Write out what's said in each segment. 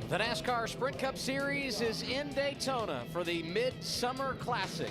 The NASCAR Sprint Cup Series is in Daytona for the Midsummer Classic.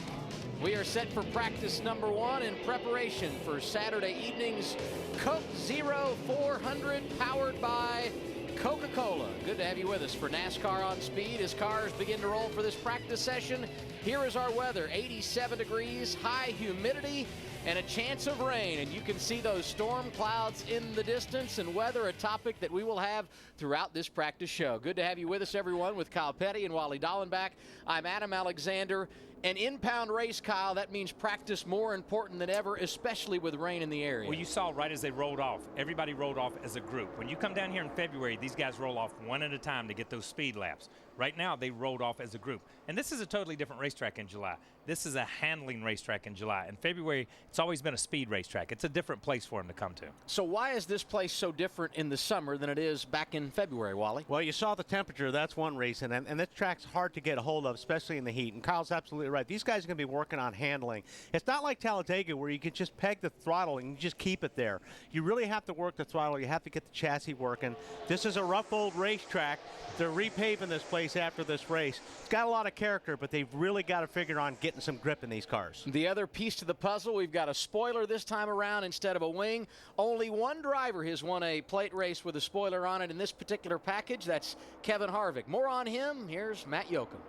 We are set for practice number 1 in preparation for Saturday evening's Coke Zero 400 powered by Coca-Cola. Good to have you with us for NASCAR on Speed as cars begin to roll for this practice session. Here is our weather, 87 degrees, high humidity, and a chance of rain. And you can see those storm clouds in the distance, and weather, a topic that we will have throughout this practice show. Good to have you with us, everyone, with Kyle Petty and Wally Dallenbach. I'm Adam Alexander. An in-pound race, Kyle, that means practice more important than ever, especially with rain in the area. Well, you saw right as they rolled off, everybody rolled off as a group. When you come down here in February, these guys roll off one at a time to get those speed laps. Right now, they rolled off as a group. And this is a totally different racetrack in July. This is a handling racetrack in July. In February, it's always been a speed racetrack. It's a different place for them to come to. So why is this place so different in the summer than it is back in February, Wally? Well, you saw the temperature. That's one reason. And this track's hard to get a hold of, especially in the heat. And Kyle's absolutely right. These guys are going to be working on handling. It's not like Talladega where you can just peg the throttle and you just keep it there. You really have to work the throttle. You have to get the chassis working. This is a rough old racetrack. They're repaving this place after this race. It's got a lot of character, but they've really got to figure on getting some grip in these cars. The other piece to the puzzle, we've got a spoiler this time around instead of a wing. Only one driver has won a plate race with a spoiler on it in this particular package. That's Kevin Harvick. More on him. Here's Matt Yoakum.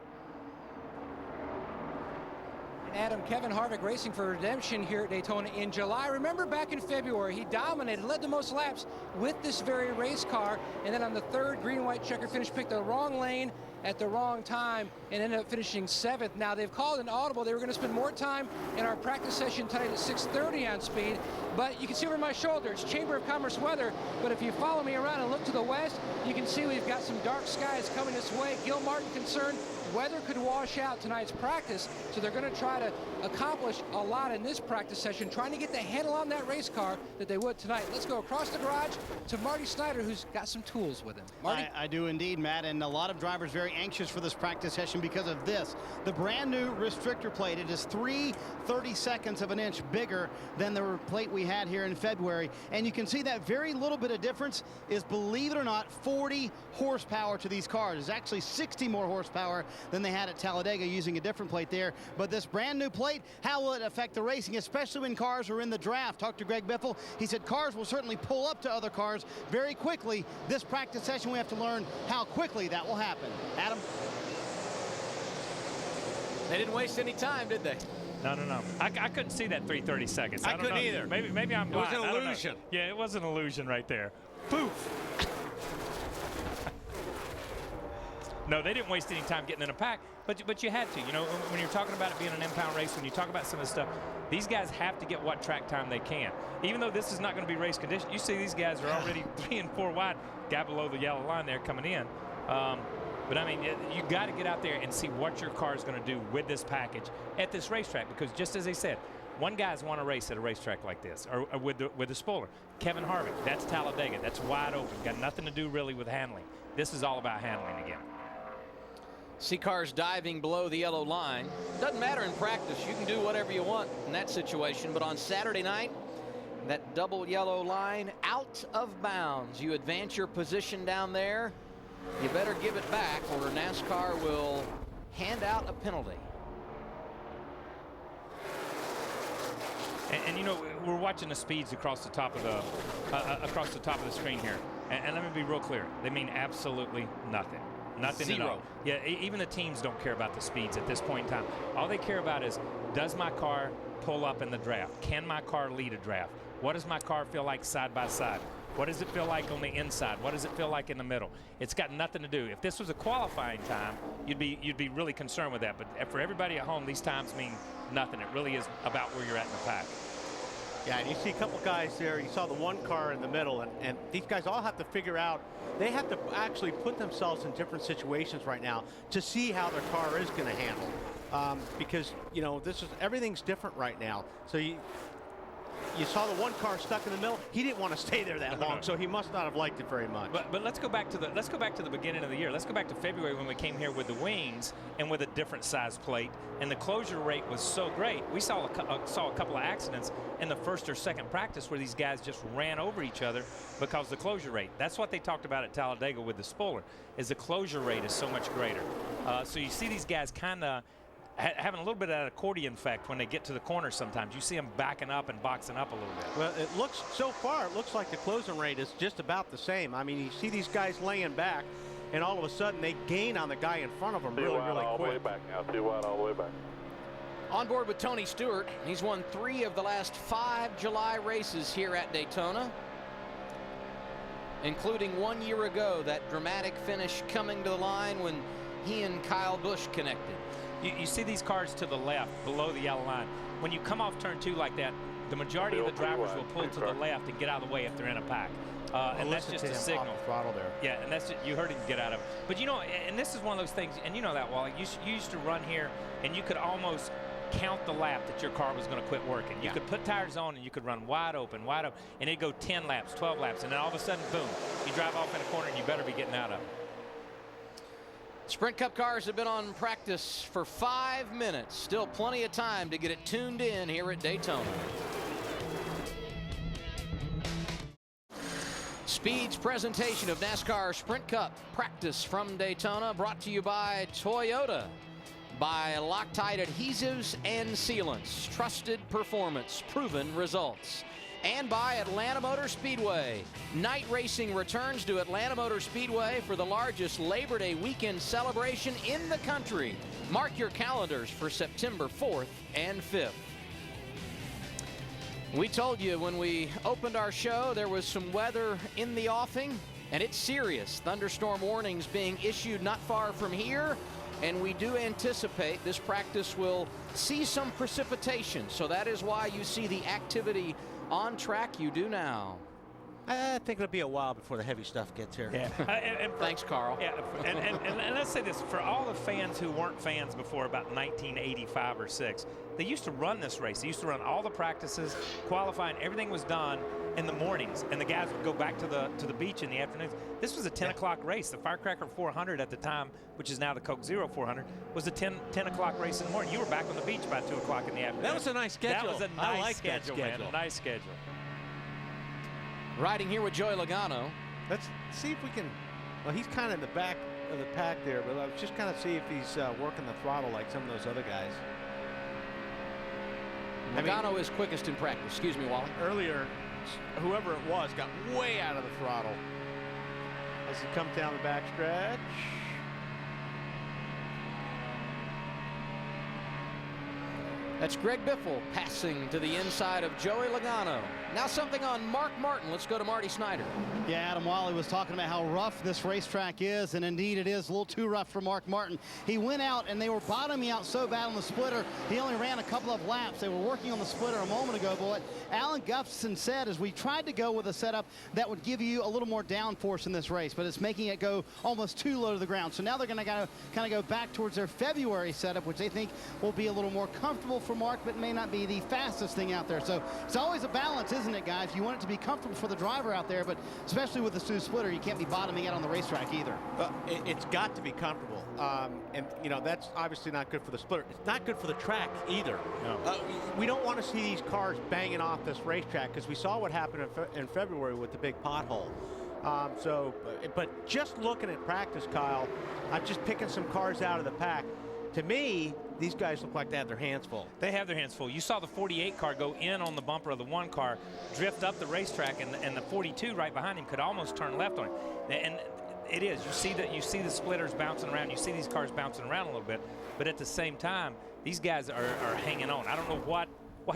Adam, Kevin Harvick racing for redemption here at Daytona in July. Remember back in February, he dominated, led the most laps with this very race car, and then on the third green-white checker finish, picked the wrong lane at the wrong time and ended up finishing 7th. Now, they've called an audible. They were going to spend more time in our practice session tonight at 6:30 on speed, but you can see over my shoulder, it's Chamber of Commerce weather, but if you follow me around and look to the west, you can see we've got some dark skies coming this way. Gil Martin concerned weather could wash out tonight's practice, so they're going to try to accomplish a lot in this practice session, trying to get the handle on that race car that they would tonight. Let's go across the garage to Marty Snyder, who's got some tools with him. Marty? I do indeed, Matt, and a lot of drivers very anxious for this practice session because of this. The brand new restrictor plate, it is 3/32 of an inch bigger than the plate we had here in February, and you can see that very little bit of difference is, believe it or not, 40 horsepower to these cars. It's actually 60 more horsepower than they had at Talladega using a different plate there. But this brand new plate, how will it affect the racing, especially when cars are in the draft? Talked to Greg Biffle. He said cars will certainly pull up to other cars very quickly. This practice session, we have to learn how quickly that will happen. Adam? They didn't waste any time, did they? No. I couldn't see that 3/32. I couldn't either. Maybe I'm blind. It was an illusion. Yeah, it was an illusion right there. Poof. No, they didn't waste any time getting in a pack, but you had to. You know, when you're talking about it being an impound race, when you talk about some of the stuff, these guys have to get what track time they can. Even though this is not going to be race condition, you see these guys are already 3 and 4 wide, guy below the yellow line there coming in. But I mean, you got to get out there and see what your car is going to do with this package at this racetrack, because just as they said, one guy's won a race at a racetrack like this, or with the spoiler. Kevin Harvick, that's Talladega, that's wide open, got nothing to do really with handling. This is all about handling again. See cars diving below the yellow line. Doesn't matter in practice. You can do whatever you want in that situation. But on Saturday night, that double yellow line out of bounds. You advance your position down there. You better give it back or NASCAR will hand out a penalty. And you know, we're watching the speeds across the top of the screen here. And let me be real clear. They mean absolutely nothing. Nothing Zero. at all. Yeah, even the teams don't care about the speeds at this point in time. All they care about is, does my car pull up in the draft? Can my car lead a draft? What does my car feel like side by side? What does it feel like on the inside? What does it feel like in the middle? It's got nothing to do. If this was a qualifying time, you'd be really concerned with that. But for everybody at home, these times mean nothing. It really is about where you're at in the pack. Yeah, and you see a couple guys there. You saw the one car in the middle, and these guys all have to figure out, they have to actually put themselves in different situations right now to see how their car is going to handle. Because, you know, everything's different right now. So you saw the one car stuck in the middle. He didn't want to stay there that long, so he must not have liked it very much. But let's go back to the beginning of the year. Let's go back to February when we came here with the wings and with a different size plate, and the closure rate was so great. We saw a couple of accidents in the first or second practice where these guys just ran over each other because the closure rate. That's what they talked about at Talladega with the spoiler, is the closure rate is so much greater. So you see these guys kind of having a little bit of that accordion effect when they get to the corner sometimes. You see them backing up and boxing up a little bit. Well, it looks, so far, it looks like the closing rate is just about the same. I mean, you see these guys laying back, and all of a sudden they gain on the guy in front of them really quick. All the way back now. Too wide all the way back. On board with Tony Stewart. He's won 3 of the last 5 July races here at Daytona, including 1 year ago, that dramatic finish coming to the line when he and Kyle Busch connected. You see these cars to the left below the yellow line. When you come off turn 2 like that, the majority of the drivers will pull to the left and get out of the way if they're in a pack. And that's just a signal. Throttle there. Yeah, and that's you heard him get out of it. But you know, and this is one of those things, and you know that, Wally. You used to run here, and you could almost count the lap that your car was going to quit working. You could put tires on, and you could run wide open, and it'd go 10 laps, 12 laps, and then all of a sudden, boom, you drive off in a corner, and you better be getting out of it. Sprint Cup cars have been on practice for 5 minutes. Still plenty of time to get it tuned in here at Daytona. Speed's presentation of NASCAR Sprint Cup practice from Daytona, brought to you by Toyota, by Loctite Adhesives and Sealants, trusted performance, proven results, and by Atlanta Motor Speedway. Night racing returns to Atlanta Motor Speedway for the largest Labor Day weekend celebration in the country. Mark your calendars for September 4th and 5th. We told you when we opened our show there was some weather in the offing, and it's serious. Thunderstorm warnings being issued not far from here, and we do anticipate this practice will see some precipitation. So that is why you see the activity on track you do now. I think it'll be a while before the heavy stuff gets here. Yeah. Thanks, Carl. Yeah, and let's say this, for all the fans who weren't fans before about 1985 or 6, they used to run this race. They used to run all the practices, qualifying, everything was done in the mornings, and the guys would go back to the beach in the afternoons. This was a 10 o'clock race. The Firecracker 400 at the time, which is now the Coke Zero 400, was a 10 o'clock race in the morning. You were back on the beach by 2 o'clock in the afternoon. That was a nice schedule. That was a nice schedule, man. A nice schedule. Riding here with Joey Logano. Let's see if we can, well, he's kind of in the back of the pack there, but let's just kind of see if he's working the throttle like some of those other guys. Logano is quickest in practice. Excuse me, Wally. Earlier, whoever it was got way out of the throttle as he comes down the back stretch. That's Greg Biffle passing to the inside of Joey Logano. Now something on Mark Martin. Let's go to Marty Snyder. Yeah, Adam Wally was talking about how rough this racetrack is, and indeed it is a little too rough for Mark Martin. He went out, and they were bottoming out so bad on the splitter, he only ran a couple of laps. They were working on the splitter a moment ago, but what Alan Gustafson said is we tried to go with a setup that would give you a little more downforce in this race, but it's making it go almost too low to the ground. So now they're going to kind of go back towards their February setup, which they think will be a little more comfortable for Mark, but may not be the fastest thing out there. So it's always a balance, isn't it, guys? You want it to be comfortable for the driver out there, but especially with the Sioux splitter, you can't be bottoming out on the racetrack either. It's got to be comfortable, and you know that's obviously not good for the splitter. It's not good for the track either. No. We don't want to see these cars banging off this racetrack because we saw what happened in February with the big pothole. But just looking at practice, Kyle, I'm just picking some cars out of the pack. To me, these guys look like they have their hands full. They have their hands full. You saw the 48 car go in on the bumper of the 1 car, drift up the racetrack, and the 42 right behind him could almost turn left on him. And it is. You see the splitters bouncing around. You see these cars bouncing around a little bit. But at the same time, these guys are hanging on. I don't know what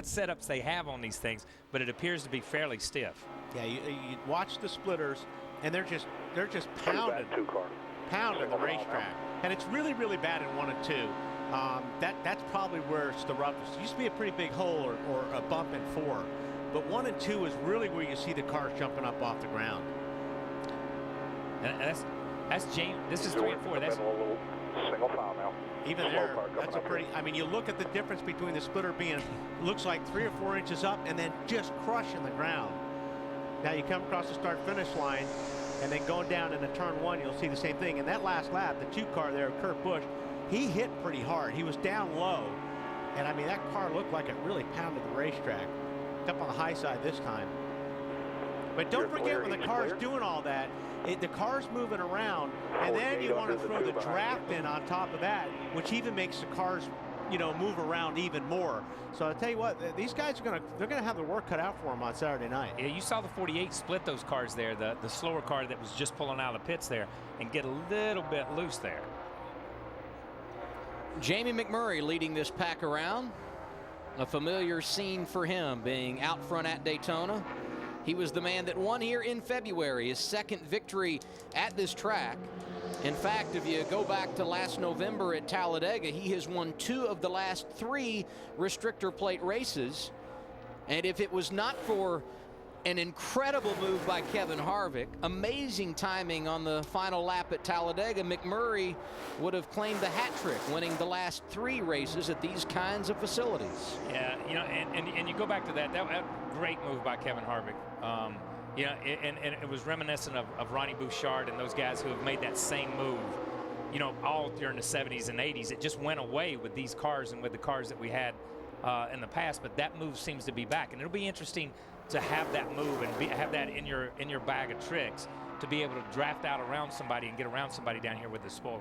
setups they have on these things, but it appears to be fairly stiff. Yeah, you watch the splitters, and they're just pounding the racetrack. And it's really, really bad in 1 and 2. That's probably where it's the roughest. It used to be a pretty big hole or a bump in 4. But 1 and 2 is really where you see the cars jumping up off the ground. And that's James. This is 3 and 4. That's single file now. Even Slow there, car coming that's a up pretty, here. I mean, you look at the difference between the splitter being, looks like 3 or 4 inches up and then just crushing the ground. Now you come across the start-finish line and then going down into turn 1, you'll see the same thing. And that last lap, the 2 car there, Kurt Busch, he hit pretty hard. He was down low. And I mean, that car looked like it really pounded the racetrack. It's up on the high side this time. But don't forget, when the car's doing all that, the car's moving around, and then you want to throw the draft in on top of that, which even makes the cars, you know, move around even more. So I'll tell you what, these guys are they're gonna have their work cut out for them on Saturday night. Yeah, you saw the 48 split those cars there, the slower car that was just pulling out of the pits there, and get a little bit loose there. Jamie McMurray leading this pack around. A familiar scene for him, being out front at Daytona. He was the man that won here in February, his second victory at this track. In fact, if you go back to last November at Talladega, he has won 2 of the last 3 restrictor plate races. And if it was not for an incredible move by Kevin Harvick, amazing timing on the final lap at Talladega, McMurray would have claimed the hat trick, winning the last 3 races at these kinds of facilities. Yeah, you know, and you go back to that great move by Kevin Harvick. You know, and it was reminiscent of Ronnie Bouchard and those guys who have made that same move, you know, all during the 70s and 80s. It just went away with these cars and with the cars that we had in the past, but that move seems to be back, and it'll be interesting to have that move and have that in your bag of tricks to be able to draft out around somebody and get around somebody down here with the spoiler.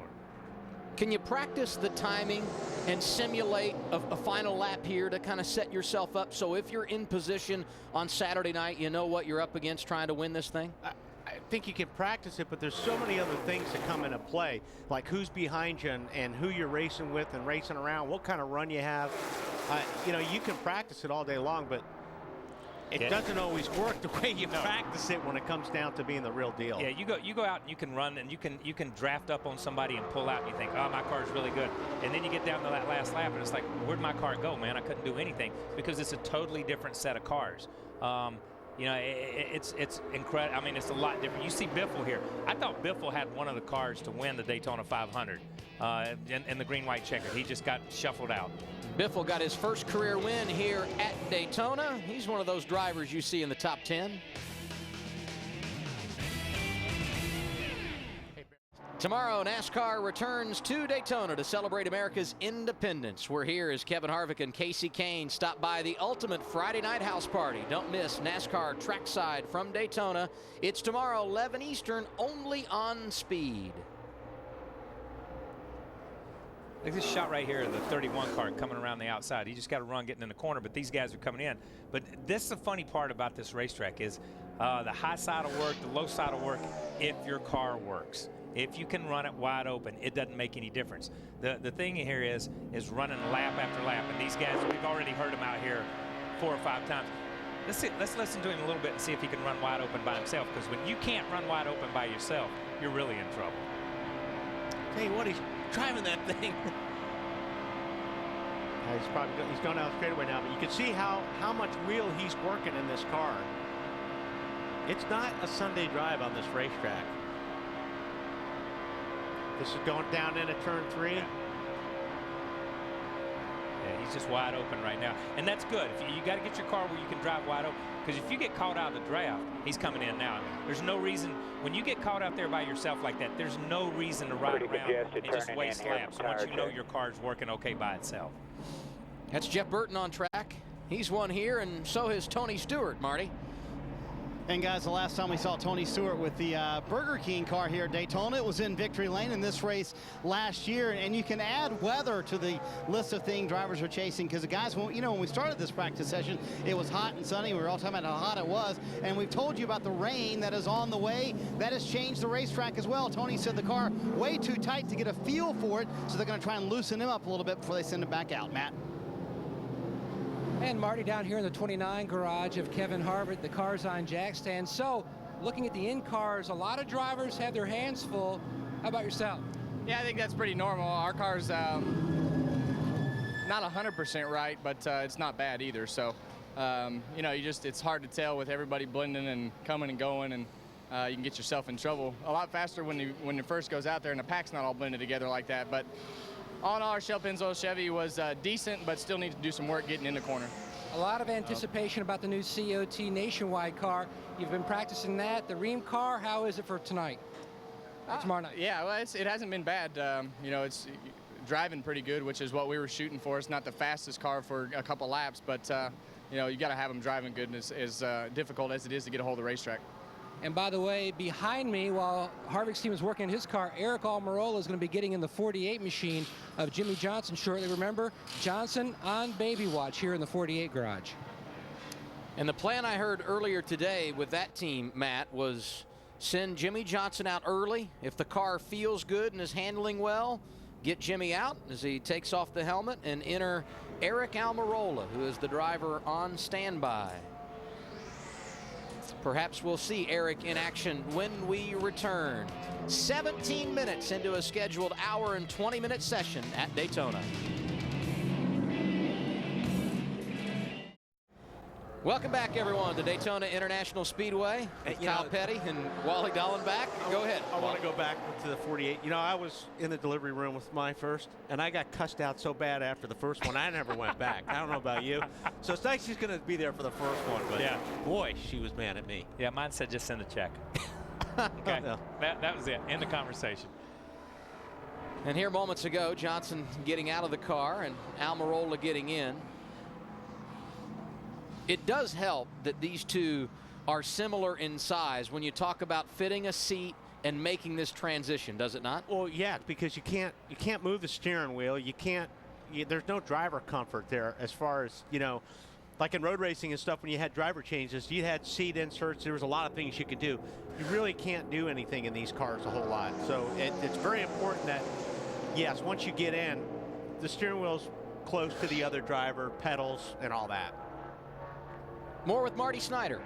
Can you practice the timing and simulate a final lap here to kind of set yourself up so if you're in position on Saturday night, you know what you're up against trying to win this thing? I think you can practice it, but there's so many other things that come into play, like who's behind you and who you're racing with and racing around, what kind of run you have. You know, you can practice it all day long, but it doesn't always work the way you practice it when it comes down to being the real deal. Yeah, you go out and you can run and you can draft up on somebody and pull out and you think, oh, my car's really good. And then you get down to that last lap and it's like, where'd my car go, man? I couldn't do anything because it's a totally different set of cars. You know, it's incredible. I mean, it's a lot different. You see Biffle here. I thought Biffle had one of the cars to win the Daytona 500 in the green-white checker. He just got shuffled out. Biffle got his first career win here at Daytona. He's one of those drivers you see in the top 10. Tomorrow, NASCAR returns to Daytona to celebrate America's independence. We're here as Kevin Harvick and Casey Kane stop by the ultimate Friday night house party. Don't miss NASCAR Trackside from Daytona. It's tomorrow, 11 Eastern, only on Speed. Look at this shot right here of the 31 car coming around the outside. He just got to run getting in the corner, but these guys are coming in. But this is the funny part about this racetrack is the high side will work, the low side will work if your car works. If you can run it wide open, it doesn't make any difference. The thing here is running lap after lap, and these guys, we've already heard them out here 4 or 5 times. Let's listen to him a little bit and see if he can run wide open by himself, because when you can't run wide open by yourself, you're really in trouble. Tell you what, he's driving that thing. He's going down the straightaway now, but you can see how much wheel he's working in this car. It's not a Sunday drive on this racetrack. This is going down into turn 3. Yeah, he's just wide open right now, and that's good. You got to get your car where you can drive wide open, because if you get caught out of the draft, he's coming in now. There's no reason when you get caught out there by yourself like that. There's no reason to ride around and just waste laps once you know your car's working okay by itself. That's Jeff Burton on track. He's won here, and so has Tony Stewart, Marty. And guys, the last time we saw Tony Stewart with the Burger King car here at Daytona, it was in victory lane in this race last year. And you can add weather to the list of things drivers are chasing, because the guys, when we started this practice session, it was hot and sunny. We were all talking about how hot it was, and we've told you about the rain that is on the way. That has changed the racetrack as well. Tony said the car way too tight to get a feel for it, so they're going to try and loosen him up a little bit before they send him back out. Matt. And Marty, down here in the 29 garage of Kevin Harvick, the car's on jack stand. So, looking at the in-cars, a lot of drivers have their hands full. How about yourself? Yeah, I think that's pretty normal. Our car's not 100% right, but it's not bad either. So, you know, it's hard to tell with everybody blending and coming and going. And you can get yourself in trouble a lot faster when it first goes out there and the pack's not all blended together like that. But all in all, our Shell Pennzoil Chevy was decent, but still need to do some work getting in the corner. A lot of anticipation about the new COT Nationwide car. You've been practicing that. The Ream car, how is it for tonight? Tomorrow night? Yeah, well, it hasn't been bad. You know, it's driving pretty good, which is what we were shooting for. It's not the fastest car for a couple laps, but you know, you got to have them driving good, and as difficult as it is to get a hold of the racetrack. And by the way, behind me, while Harvick's team is working on his car, Eric Almirola is going to be getting in the 48 machine of Jimmy Johnson shortly. Remember, Johnson on baby watch here in the 48 garage. And the plan I heard earlier today with that team, Matt, was send Jimmy Johnson out early. If the car feels good and is handling well, get Jimmy out as he takes off the helmet and enter Eric Almirola, who is the driver on standby. Perhaps we'll see Eric in action when we return. 17 minutes into a scheduled hour and 20-minute session at Daytona. Welcome back, everyone, to Daytona International Speedway. Kyle Petty and Wally Dallenbach. Go ahead. I want to go back to the 48. You know, I was in the delivery room with my first, and I got cussed out so bad after the first one, I never went back. I don't know about you. So it's nice she's going to be there for the first one, but yeah, boy, she was mad at me. Yeah, mine said just send a check. Okay, No. that was it. End of conversation. And here moments ago, Johnson getting out of the car and Almirola getting in. It does help that these two are similar in size when you talk about fitting a seat and making this transition, does it not? Well, yeah, because you can't move the steering wheel. There's no driver comfort there as far as, you know, like in road racing and stuff, when you had driver changes, you had seat inserts. There was a lot of things you could do. You really can't do anything in these cars a whole lot. So it's very important that, yes, once you get in, the steering wheel's close to the other driver, pedals, and all that. More with Marty Snyder.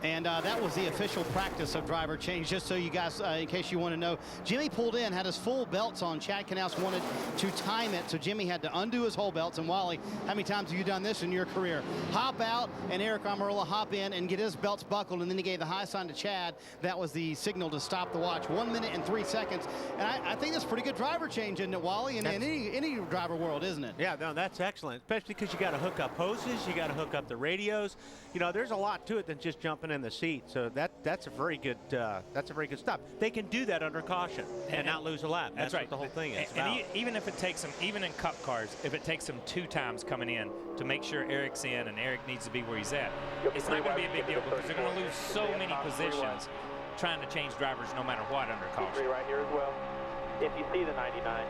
And that was the official practice of driver change. Just so you guys, in case you want to know, Jimmy pulled in, had his full belts on. Chad Knaus wanted to time it, so Jimmy had to undo his whole belts. And Wally, how many times have you done this in your career? Hop out, and Eric Almirola hop in and get his belts buckled, and then he gave the high sign to Chad. That was the signal to stop the watch. 1 minute and 3 seconds. And I think that's pretty good driver change, isn't it, Wally? In any driver world, isn't it? Yeah, no, that's excellent, especially because you got to hook up hoses, you got to hook up the radios. You know, there's a lot to it than just jumping in the seat. So that's a very good stop. They can do that under caution and not lose a lap. That's right. What the whole thing is. And even if it takes them, even in cup cars, if it takes them 2 times coming in to make sure Eric's in and Eric needs to be where he's at, it's not going to be a big deal because they're going to lose so many positions trying to change drivers no matter what under caution. Right here as well. If you see the 99.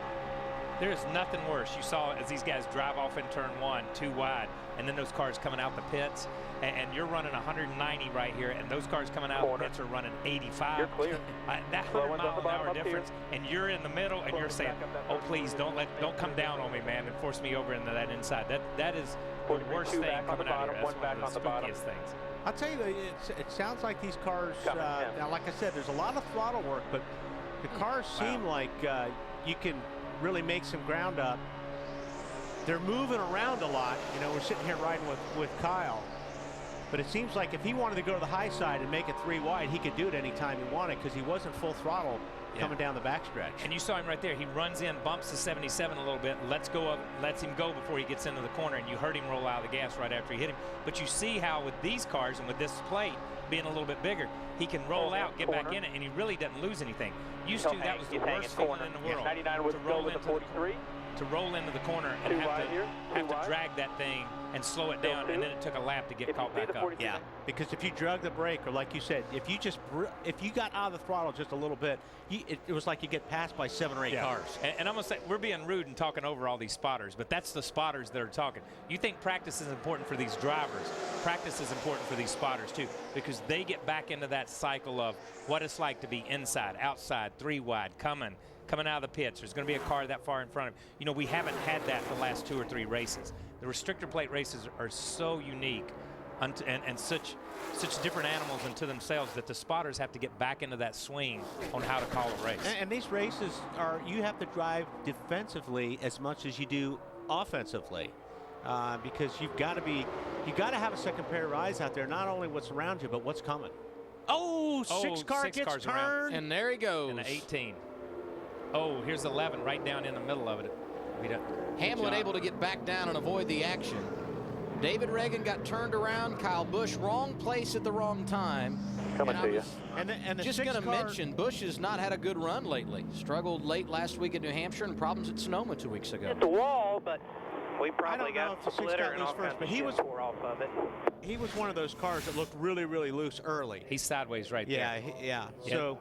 There is nothing worse. You saw as these guys drive off in turn 1, 2 wide, and then those cars coming out the pits, and you're running 190 right here, and those cars coming out the pits are running 85. You're clear. That 100-mile-an-hour difference, and you're in the middle, and you're saying, "Oh, please don't come down on me, man, and force me over into that inside." That is the worst thing coming out of here. That's one of the spookiest things. I'll tell you, it sounds like these cars. Now, like I said, there's a lot of throttle work, but the cars seem like you can really make some ground up. They're moving around a lot. You know, we're sitting here riding with Kyle, but it seems like if he wanted to go to the high side and make it 3 wide, he could do it anytime he wanted because he wasn't full throttle coming down the backstretch. And you saw him right there. He runs in, bumps the 77 a little bit, lets him go before he gets into the corner, and you heard him roll out of the gas right after he hit him. But you see how with these cars and with this plate being a little bit bigger, he can roll out, get back in it, and he really doesn't lose anything. Used to, that was the worst feeling in the world. 99 would go with the 43. To roll into the corner and have to drag that thing and slow it down, and then it took a lap to get caught back up. Yeah, because if you drug the brake, or like you said, if you got out of the throttle just a little bit, it was like you get passed by 7 or 8 cars. And I'm gonna say we're being rude and talking over all these spotters, but that's the spotters that are talking. You think practice is important for these drivers? Practice is important for these spotters too, because they get back into that cycle of what it's like to be inside, outside, 3 wide, coming out of the pits. There's going to be a car that far in front of him. You know, we haven't had that the last 2 or 3 races. The restrictor plate races are so unique and such different animals unto themselves that the spotters have to get back into that swing on how to call a race. And these races you have to drive defensively as much as you do offensively, because you've got to have a second pair of eyes out there, not only what's around you, but what's coming. Oh, six car six gets cars turned. around. And there he goes. And the 18. Oh, here's 11 right down in the middle of it. Hamlin able to get back down and avoid the action. David Reagan got turned around. Kyle Busch, wrong place at the wrong time. Coming to you. And the Just six going to car, mention, Busch has not had a good run lately. Struggled late last week in New Hampshire and problems at Sonoma 2 weeks ago. It's a wall, but we probably know got if the a six splitter got and loose all first, kinds but of he shit was- tore off of it. he was one of those cars that looked really, really loose early. He's sideways right Yeah, there. yeah. So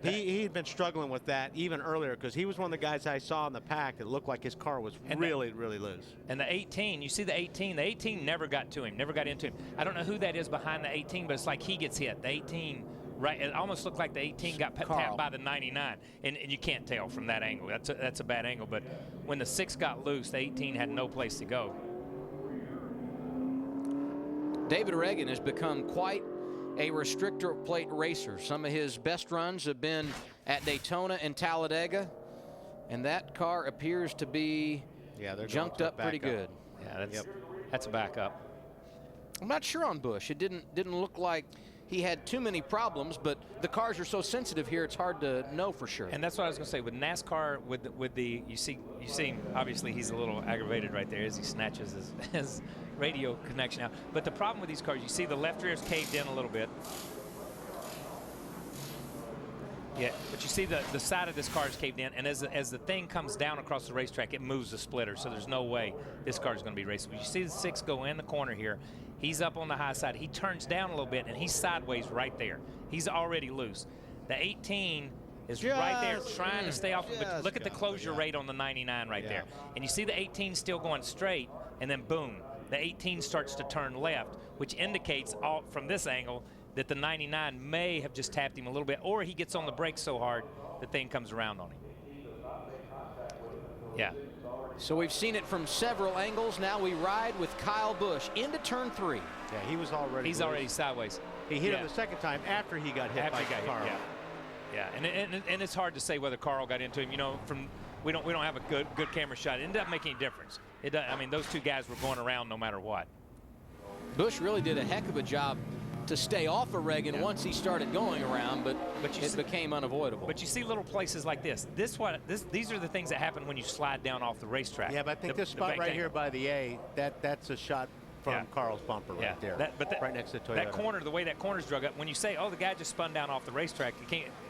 he had been struggling with that even earlier because he was one of the guys I saw in the pack that looked like his car was really, really loose. And the 18, you see the 18 never got to him, never got into him. I don't know who that is behind the 18, but it's like he gets hit. The 18, right, it almost looked like the 18 got tapped by the 99, and you can't tell from that angle. That's a bad angle, but when the 6 got loose, the 18 had no place to go. David Reagan has become quite a restrictor plate racer. Some of his best runs have been at Daytona and Talladega, and that car appears to be they're junked up pretty good. Yeah, that's a backup. I'm not sure on Busch. It didn't look like he had too many problems, but the cars are so sensitive here, it's hard to know for sure. And that's what I was going to say with NASCAR. With the you see him, obviously he's a little aggravated right there as he snatches his radio connection out. But the problem with these cars, you see the left rear's caved in a little bit. Yeah, but you see the side of this car is caved in, and as the thing comes down across the racetrack, it moves the splitter, so there's no way this car is going to be raceable. You see the 6 go in the corner here. He's up on the high side. He turns down a little bit, and he's sideways right there. He's already loose. The 18 is right there trying to stay off. But look at the closure rate on the 99 right there. And you see the 18 still going straight, and then boom, the 18 starts to turn left, which indicates from this angle that the 99 may have just tapped him a little bit, or he gets on the brakes so hard the thing comes around on him. Yeah. So we've seen it from several angles. Now we ride with Kyle Busch into turn 3. Yeah, he was already He's loose. already sideways. He hit him the second time after he got hit by Carl. Yeah, and it's hard to say whether Carl got into him. You know, we don't have a good camera shot. It doesn't make any difference. It does, I mean, those two guys were going around no matter what. Busch really did a heck of a job to stay off of Reagan once he started going around, but it became unavoidable. But you see little places like this. These are the things that happen when you slide down off the racetrack. Yeah, but I think this spot right here by the A, that's a shot from Carl's bumper right there. Right next to Toyota. That corner, the way that corner's drug up, when you say, oh, the guy just spun down off the racetrack,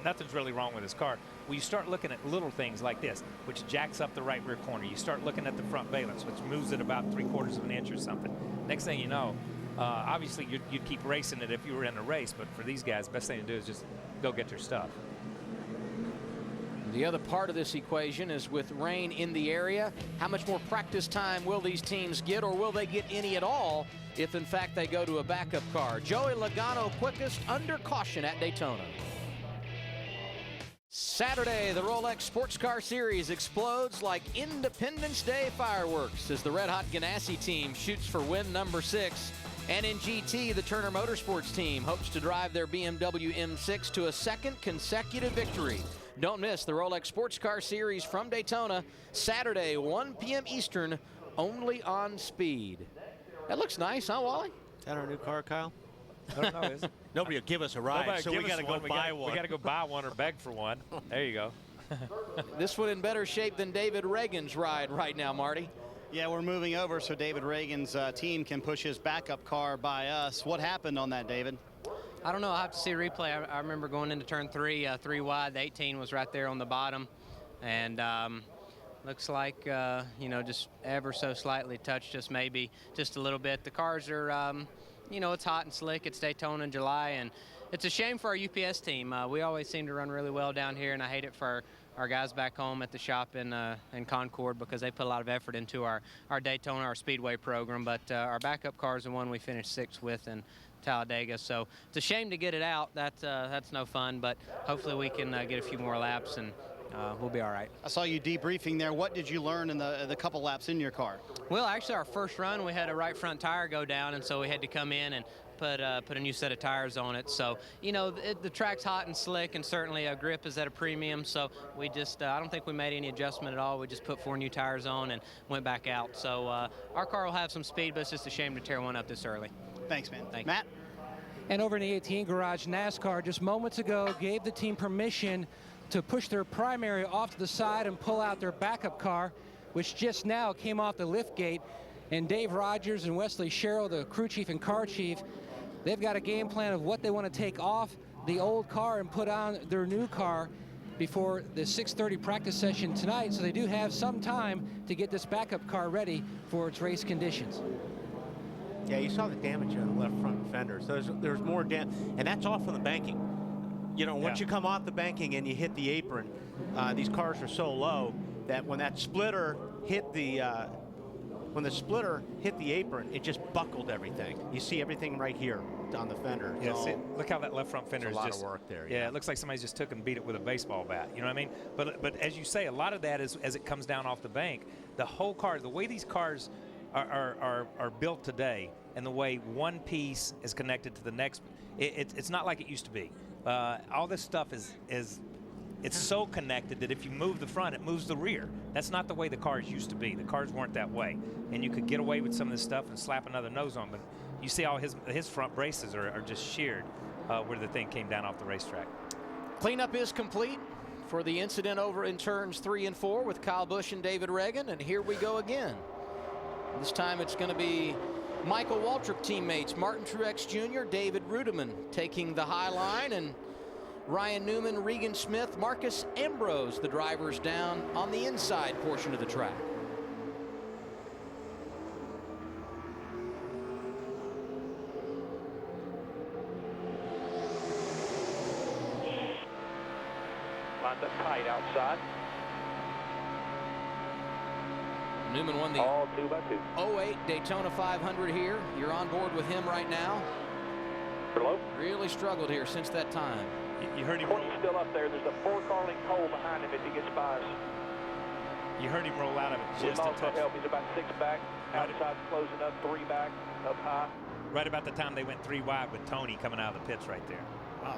nothing's really wrong with his car. Well, you start looking at little things like this, which jacks up the right rear corner. You start looking at the front valence, which moves it about 3/4 of an inch or something. Next thing you know, obviously you'd keep racing it if you were in a race, but for these guys, the best thing to do is just go get their stuff. The other part of this equation is with rain in the area, how much more practice time will these teams get, or will they get any at all if in fact they go to a backup car? Joey Logano quickest under caution at Daytona. Saturday, the Rolex Sports Car Series explodes like Independence Day fireworks as the Red Hot Ganassi team shoots for win number 6. And in GT, the Turner Motorsports team hopes to drive their BMW M6 to a second consecutive victory. Don't miss the Rolex Sports Car Series from Daytona, Saturday, 1 p.m. Eastern, only on Speed. That looks nice, huh, Wally? Is that our new car, Kyle? I don't know, is it? Nobody will give us a ride, so we got to go buy one. We got to go buy one or beg for one. There you go. This one in better shape than David Reagan's ride right now, Marty. Yeah, we're moving over so David Reagan's team can push his backup car by us. What happened on that, David? I don't know. I'll have to see a replay. I remember going into turn 3, 3 wide. The 18 was right there on the bottom. And looks like, you know, just ever so slightly touched us, maybe just a little bit. The cars are, you know, it's hot and slick. It's Daytona in July. And it's a shame for our UPS team. We always seem to run really well down here, and I hate it for our guys back home at the shop in Concord because they put a lot of effort into our Daytona, our Speedway program. But our backup car is the one we finished 6th with in Talladega. So it's a shame to get it out. That's no fun, but hopefully we can get a few more laps and we'll be all right. I saw you debriefing there. What did you learn in the couple laps in your car? Well, actually, our first run, we had a right front tire go down, and so we had to come in and put a new set of tires on it. So, you know, the track's hot and slick, and certainly grip is at a premium. So we just, I don't think we made any adjustment at all. We just put 4 new tires on and went back out. So our car will have some speed, but it's just a shame to tear one up this early. Thanks, man. Thank Matt? you. And over in the 18 garage, NASCAR just moments ago gave the team permission to push their primary off to the side and pull out their backup car, which just now came off the lift gate. And Dave Rogers and Wesley Sherrill, the crew chief and car chief, they've got a game plan of what they want to take off the old car and put on their new car before the 6:30 practice session tonight. So they do have some time to get this backup car ready for its race conditions. Yeah, you saw the damage on the left front fender. So there's more damage, and that's off from the banking. You know, once you come off the banking and you hit the apron, these cars are so low that when that splitter hit the apron, it just buckled everything. You see everything right here on the fender. Yeah, see, look how that left front fender is a lot just of work there. Yeah, it looks like somebody just took and beat it with a baseball bat. You know what I mean? But as you say, a lot of that is as it comes down off the bank. The whole car, the way these cars are built today, and the way one piece is connected to the next, it's not like it used to be. All this stuff is it's so connected that if you move the front, it moves the rear. That's not the way the cars used to be. The cars weren't that way, and you could get away with some of this stuff and slap another nose on. But you see, all his front braces are just sheared where the thing came down off the racetrack. Cleanup is complete for the incident over in turns 3 and 4 with Kyle Busch and David Reagan, and here we go again. This time it's going to be Michael Waltrip teammates Martin Truex Jr., David Rudiman taking the high line, and Ryan Newman, Regan Smith, Marcus Ambrose, the drivers down on the inside portion of the track. Lined up tight outside. Newman won the all 2x2. 08 Daytona 500 here. You're on board with him right now. Hello? Really struggled here since that time. You heard him. 20 still up there. There's a 4-car length hole behind him if he gets by us. You heard him roll out of it just a touch. Help. He's about 6 back. Outside closing up, 3 back, up high. Right about the time they went 3 wide with Tony coming out of the pits right there. Wow.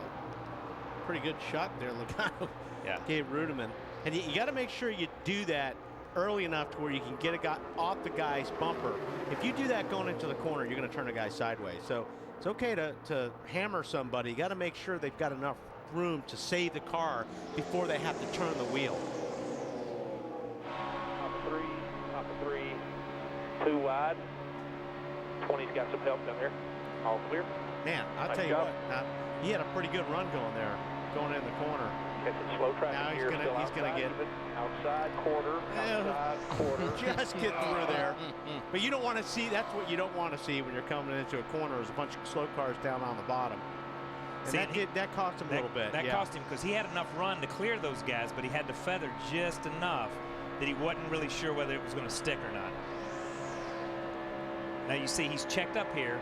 Pretty good shot there, Logano. Yeah. Gabe Rudiman. And you got to make sure you do that early enough to where you can get a guy off the guy's bumper. If you do that going into the corner, you're going to turn a guy sideways. So it's okay to hammer somebody. You got to make sure they've got enough room to save the car before they have to turn the wheel. Top of 3, 2 wide. 20's got some help down there. All clear. Man, I'll tell you what, he had a pretty good run going there, going in the corner. Catching slow traffic now here. He's gonna get outside quarter. Outside quarter. Just get through there. But you don't want to see. That's what you don't want to see when you're coming into a corner. There's a bunch of slow cars down on the bottom. And See, that cost him a little bit. That cost him because he had enough run to clear those guys, but he had to feather just enough that he wasn't really sure whether it was going to stick or not. Now you see he's checked up here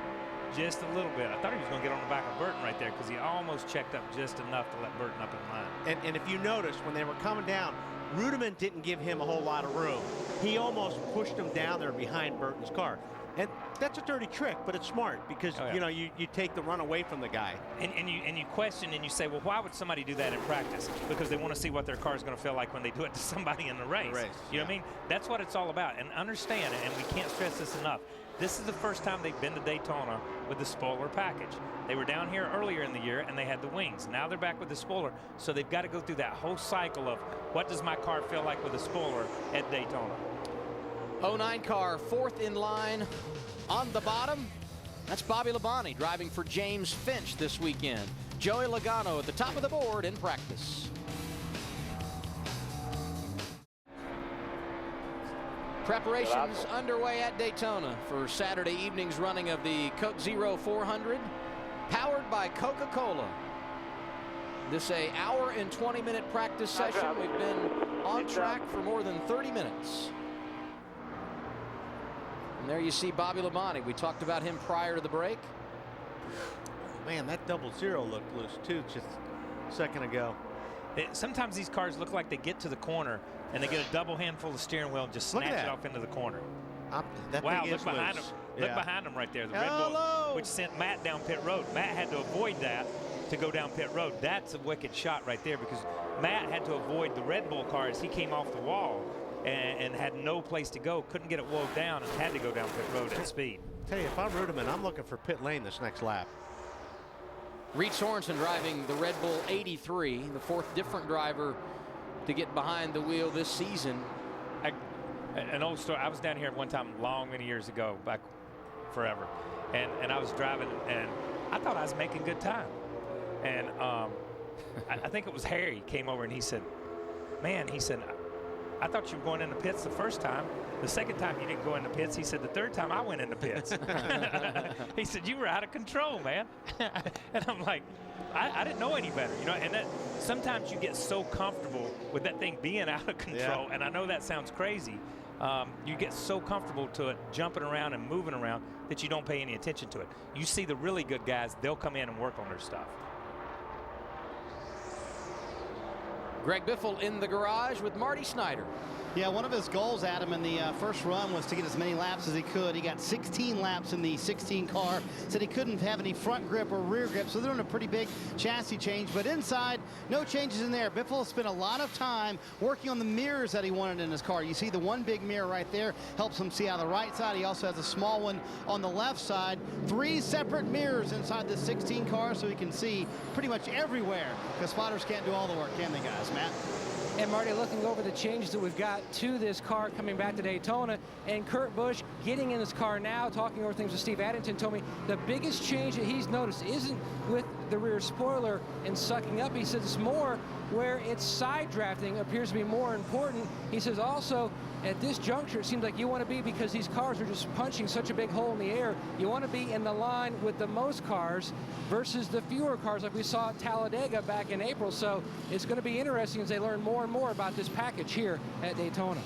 just a little bit. I thought he was going to get on the back of Burton right there because he almost checked up just enough to let Burton up in line. And if you notice, when they were coming down, Rudiman didn't give him a whole lot of room. He almost pushed him down there behind Burton's car. And that's a dirty trick, but it's smart because you know you take the run away from the guy. And you question and you say, well, why would somebody do that in practice? Because they want to see what their car is going to feel like when they do it to somebody in the race. You know what I mean? That's what it's all about. And understand, and we can't stress this enough, this is the first time they've been to Daytona with the spoiler package. They were down here earlier in the year and they had the wings. Now they're back with the spoiler, so they've got to go through that whole cycle of what does my car feel like with a spoiler at Daytona. 09 car, 4th in line on the bottom. That's Bobby Labonte driving for James Finch this weekend. Joey Logano at the top of the board in practice. Preparations underway at Daytona for Saturday evening's running of the Coke Zero 400, powered by Coca-Cola. This an hour and 20-minute practice session. We've been on track for more than 30 minutes. And there you see Bobby Labonte. We talked about him prior to the break. Man, that 00 looked loose too just a second ago. Sometimes these cars look like they get to the corner and they get a double handful of steering wheel and just snatch it off into the corner. Wow, look behind him. Look behind him right there. The Red Bull, which sent Matt down pit road. Matt had to avoid that to go down pit road. That's a wicked shot right there because Matt had to avoid the Red Bull car as he came off the wall and had no place to go. Couldn't get it wove down and had to go down pit road at speed. Tell you, if I'm Rudiman, I'm looking for pit lane this next lap. Reed Sorensen driving the Red Bull 83, the 4th different driver to get behind the wheel this season. An old story. I was down here one time many years ago, back forever, and I was driving, and I thought I was making good time. And I think it was Harry came over and he said, man, he said, I thought you were going in the pits the first time. The second time you didn't go in the pits. He said, the third time I went in the pits. He said, you were out of control, man. And I'm like, I didn't know any better, you know. And that sometimes you get so comfortable with that thing being out of control. Yeah. And I know that sounds crazy. You get so comfortable to it, jumping around and moving around, that you don't pay any attention to it. You see the really good guys, they'll come in and work on their stuff. Greg Biffle in the garage with Marty Snyder. Yeah, one of his goals, Adam, in the first run was to get as many laps as he could. He got 16 laps in the 16 car. Said he couldn't have any front grip or rear grip, so they're doing a pretty big chassis change. But inside, no changes in there. Biffle spent a lot of time working on the mirrors that he wanted in his car. You see the one big mirror right there helps him see on the right side. He also has a small one on the left side. 3 separate mirrors inside the 16 car, so he can see pretty much everywhere. Because spotters can't do all the work, can they, guys? Matt? And Marty, looking over the changes that we've got to this car coming back to Daytona, and Kurt Busch getting in his car now, talking over things with Steve Addington, told me the biggest change that he's noticed isn't with the rear spoiler and sucking up. He says it's more where its side drafting appears to be more important. He says also at this juncture, it seems like you want to be, because these cars are just punching such a big hole in the air, you want to be in the line with the most cars versus the fewer cars like we saw at Talladega back in April. So it's going to be interesting as they learn more and more about this package here at Daytona.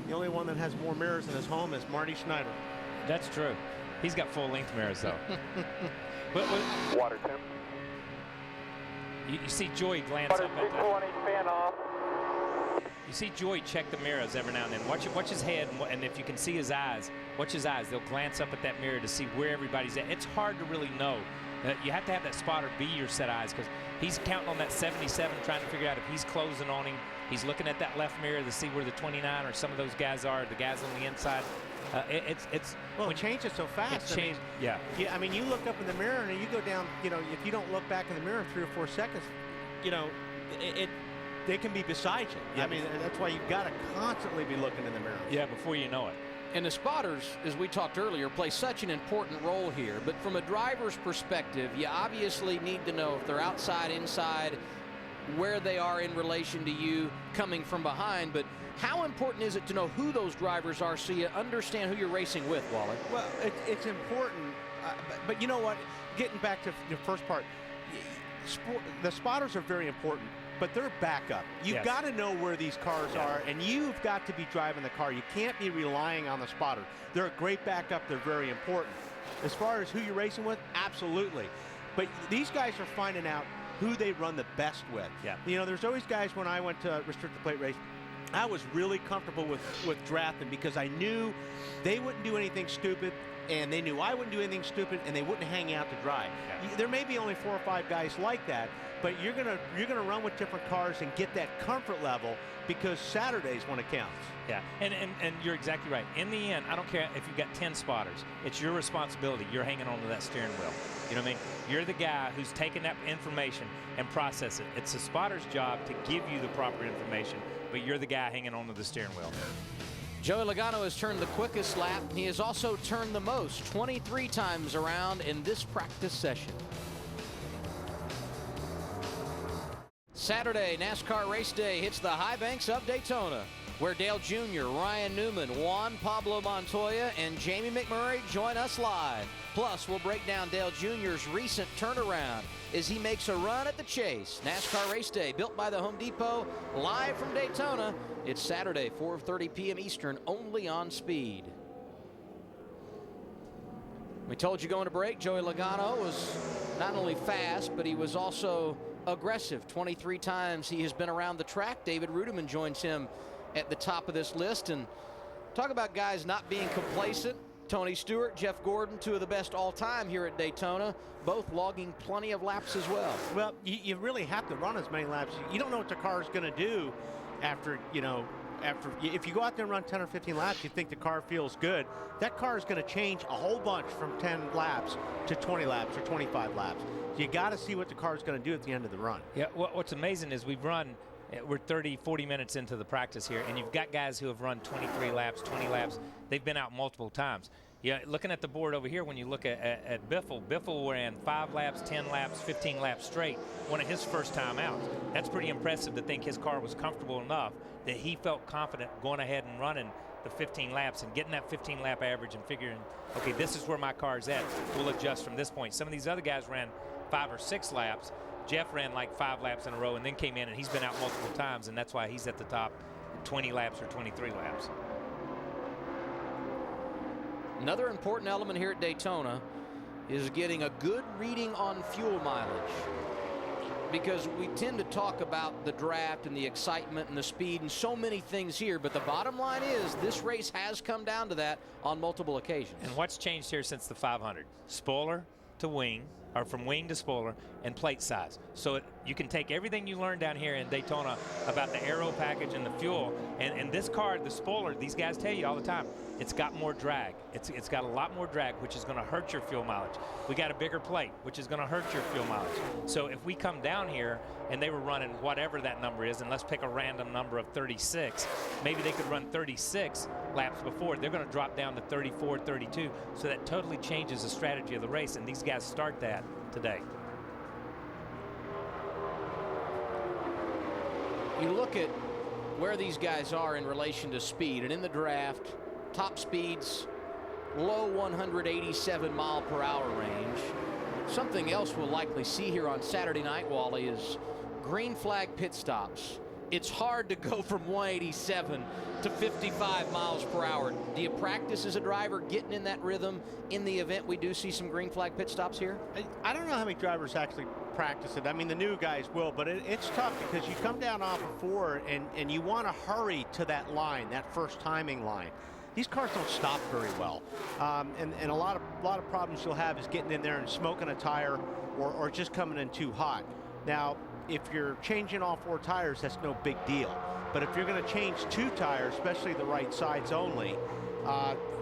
The only one that has more mirrors in his home is Marty Snyder. That's true. He's got full-length mirrors, though. but Water temp. You see Joey glance Water up at 220, fan off. You see Joey check the mirrors every now and then. Watch his head, and if you can see his eyes, watch his eyes. They'll glance up at that mirror to see where everybody's at. It's hard to really know. You have to have that spotter be your set eyes, because he's counting on that 77, trying to figure out if he's closing on him. He's looking at that left mirror to see where the 29 or some of those guys are, the guys on the inside. Well, it changes so fast. Yeah. I mean, you look up in the mirror and you go down. You know, if you don't look back in the mirror 3 or 4 seconds, you know, they can be beside you. Yeah, I mean, that's why you've got to constantly be looking in the mirror. Yeah, before you know it. And the spotters, as we talked earlier, play such an important role here. But from a driver's perspective, you obviously need to know if they're outside, inside, where they are in relation to you coming from behind. But how important is it to know who those drivers are so you understand who you're racing with, Wally? Well, it's important. But you know what? Getting back to the first part, the spotters are very important. But they're backup. You've got to know where these cars are, and you've got to be driving the car. You can't be relying on the spotter. They're a great backup. They're very important. As far as who you're racing with, absolutely. But these guys are finding out who they run the best with. Yeah. You know, there's always guys, when I went to restricted plate race, I was really comfortable with drafting, because I knew they wouldn't do anything stupid, and they knew I wouldn't do anything stupid, and they wouldn't hang out to drive. Yeah. There may be only 4 or 5 guys like that, but you're gonna run with different cars and get that comfort level, because Saturday's when it counts. Yeah, and you're exactly right. In the end, I don't care if you've got 10 spotters. It's your responsibility. You're hanging on to that steering wheel. You know what I mean? You're the guy who's taking that information and process it. It's the spotter's job to give you the proper information, but you're the guy hanging on to the steering wheel. Joey Logano has turned the quickest lap. He has also turned the most, 23 times around in this practice session. Saturday, NASCAR race day hits the high banks of Daytona, where Dale Jr., Ryan Newman, Juan Pablo Montoya, and Jamie McMurray join us live. Plus, we'll break down Dale Jr.'s recent turnaround as he makes a run at the chase. NASCAR race day, built by the Home Depot, live from Daytona. It's Saturday, 4:30 p.m. Eastern, only on Speed. We told you going to break, Joey Logano was not only fast, but he was also aggressive. 23 times he has been around the track. David Rudiman joins him at the top of this list. And talk about guys not being complacent. Tony Stewart, Jeff Gordon, 2 of the best all time here at Daytona, both logging plenty of laps as well. Well, you really have to run as many laps. You don't know what the car is going to do after, you know, if you go out there and run 10 or 15 laps, you think the car feels good. That car is going to change a whole bunch from 10 laps to 20 laps or 25 laps. You got to see what the car is going to do at the end of the run. Yeah, what's amazing is we're 30, 40 minutes into the practice here, and you've got guys who have run 23 laps, 20 laps. They've been out multiple times. Yeah, looking at the board over here, when you look at Biffle ran 5 laps, 10 laps, 15 laps straight, one of his first time out. That's pretty impressive to think his car was comfortable enough that he felt confident going ahead and running the 15 laps and getting that 15 lap average and figuring, okay, this is where my car's at. We'll adjust from this point. Some of these other guys ran 5 or 6 laps. Jeff ran like 5 laps in a row and then came in, and he's been out multiple times, and that's why he's at the top 20 laps or 23 laps. Another important element here at Daytona is getting a good reading on fuel mileage, because we tend to talk about the draft and the excitement and the speed and so many things here, but the bottom line is this race has come down to that on multiple occasions. And what's changed here since the 500? Spoiler to wing, or from wing to spoiler, and plate size. So you can take everything you learned down here in Daytona about the aero package and the fuel, and this car, the spoiler, these guys tell you all the time, it's got more drag. It's got a lot more drag, which is going to hurt your fuel mileage. We got a bigger plate, which is going to hurt your fuel mileage. So if we come down here and they were running whatever that number is, and let's pick a random number of 36, maybe they could run 36 laps before. They're going to drop down to 34, 32. So that totally changes the strategy of the race, and these guys start that today. You look at where these guys are in relation to speed, and in the draft, top speeds, low 187 mile per hour range. Something else we'll likely see here on Saturday night, Wally, is green flag pit stops. It's hard to go from 187 to 55 miles per hour. Do you practice as a driver getting in that rhythm in the event we do see some green flag pit stops here? I don't know how many drivers actually practice it. I mean, the new guys will, but it's tough because you come down off of 4 and you want to hurry to that line, that first timing line. These cars don't stop very well, and a lot of problems you'll have is getting in there and smoking a tire or just coming in too hot. Now, if you're changing all 4 tires, that's no big deal. But if you're going to change 2 tires, especially the right sides only,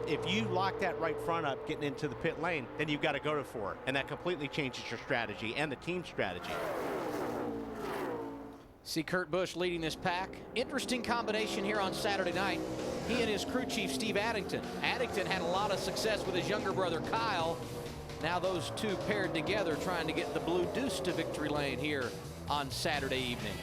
if you lock that right front up getting into the pit lane, then you've got to go to 4, and that completely changes your strategy and the team strategy. See Kurt Busch leading this pack. Interesting combination here on Saturday night. He and his crew chief, Steve Addington. Addington had a lot of success with his younger brother, Kyle. Now those two paired together trying to get the Blue Deuce to victory lane here on Saturday evening.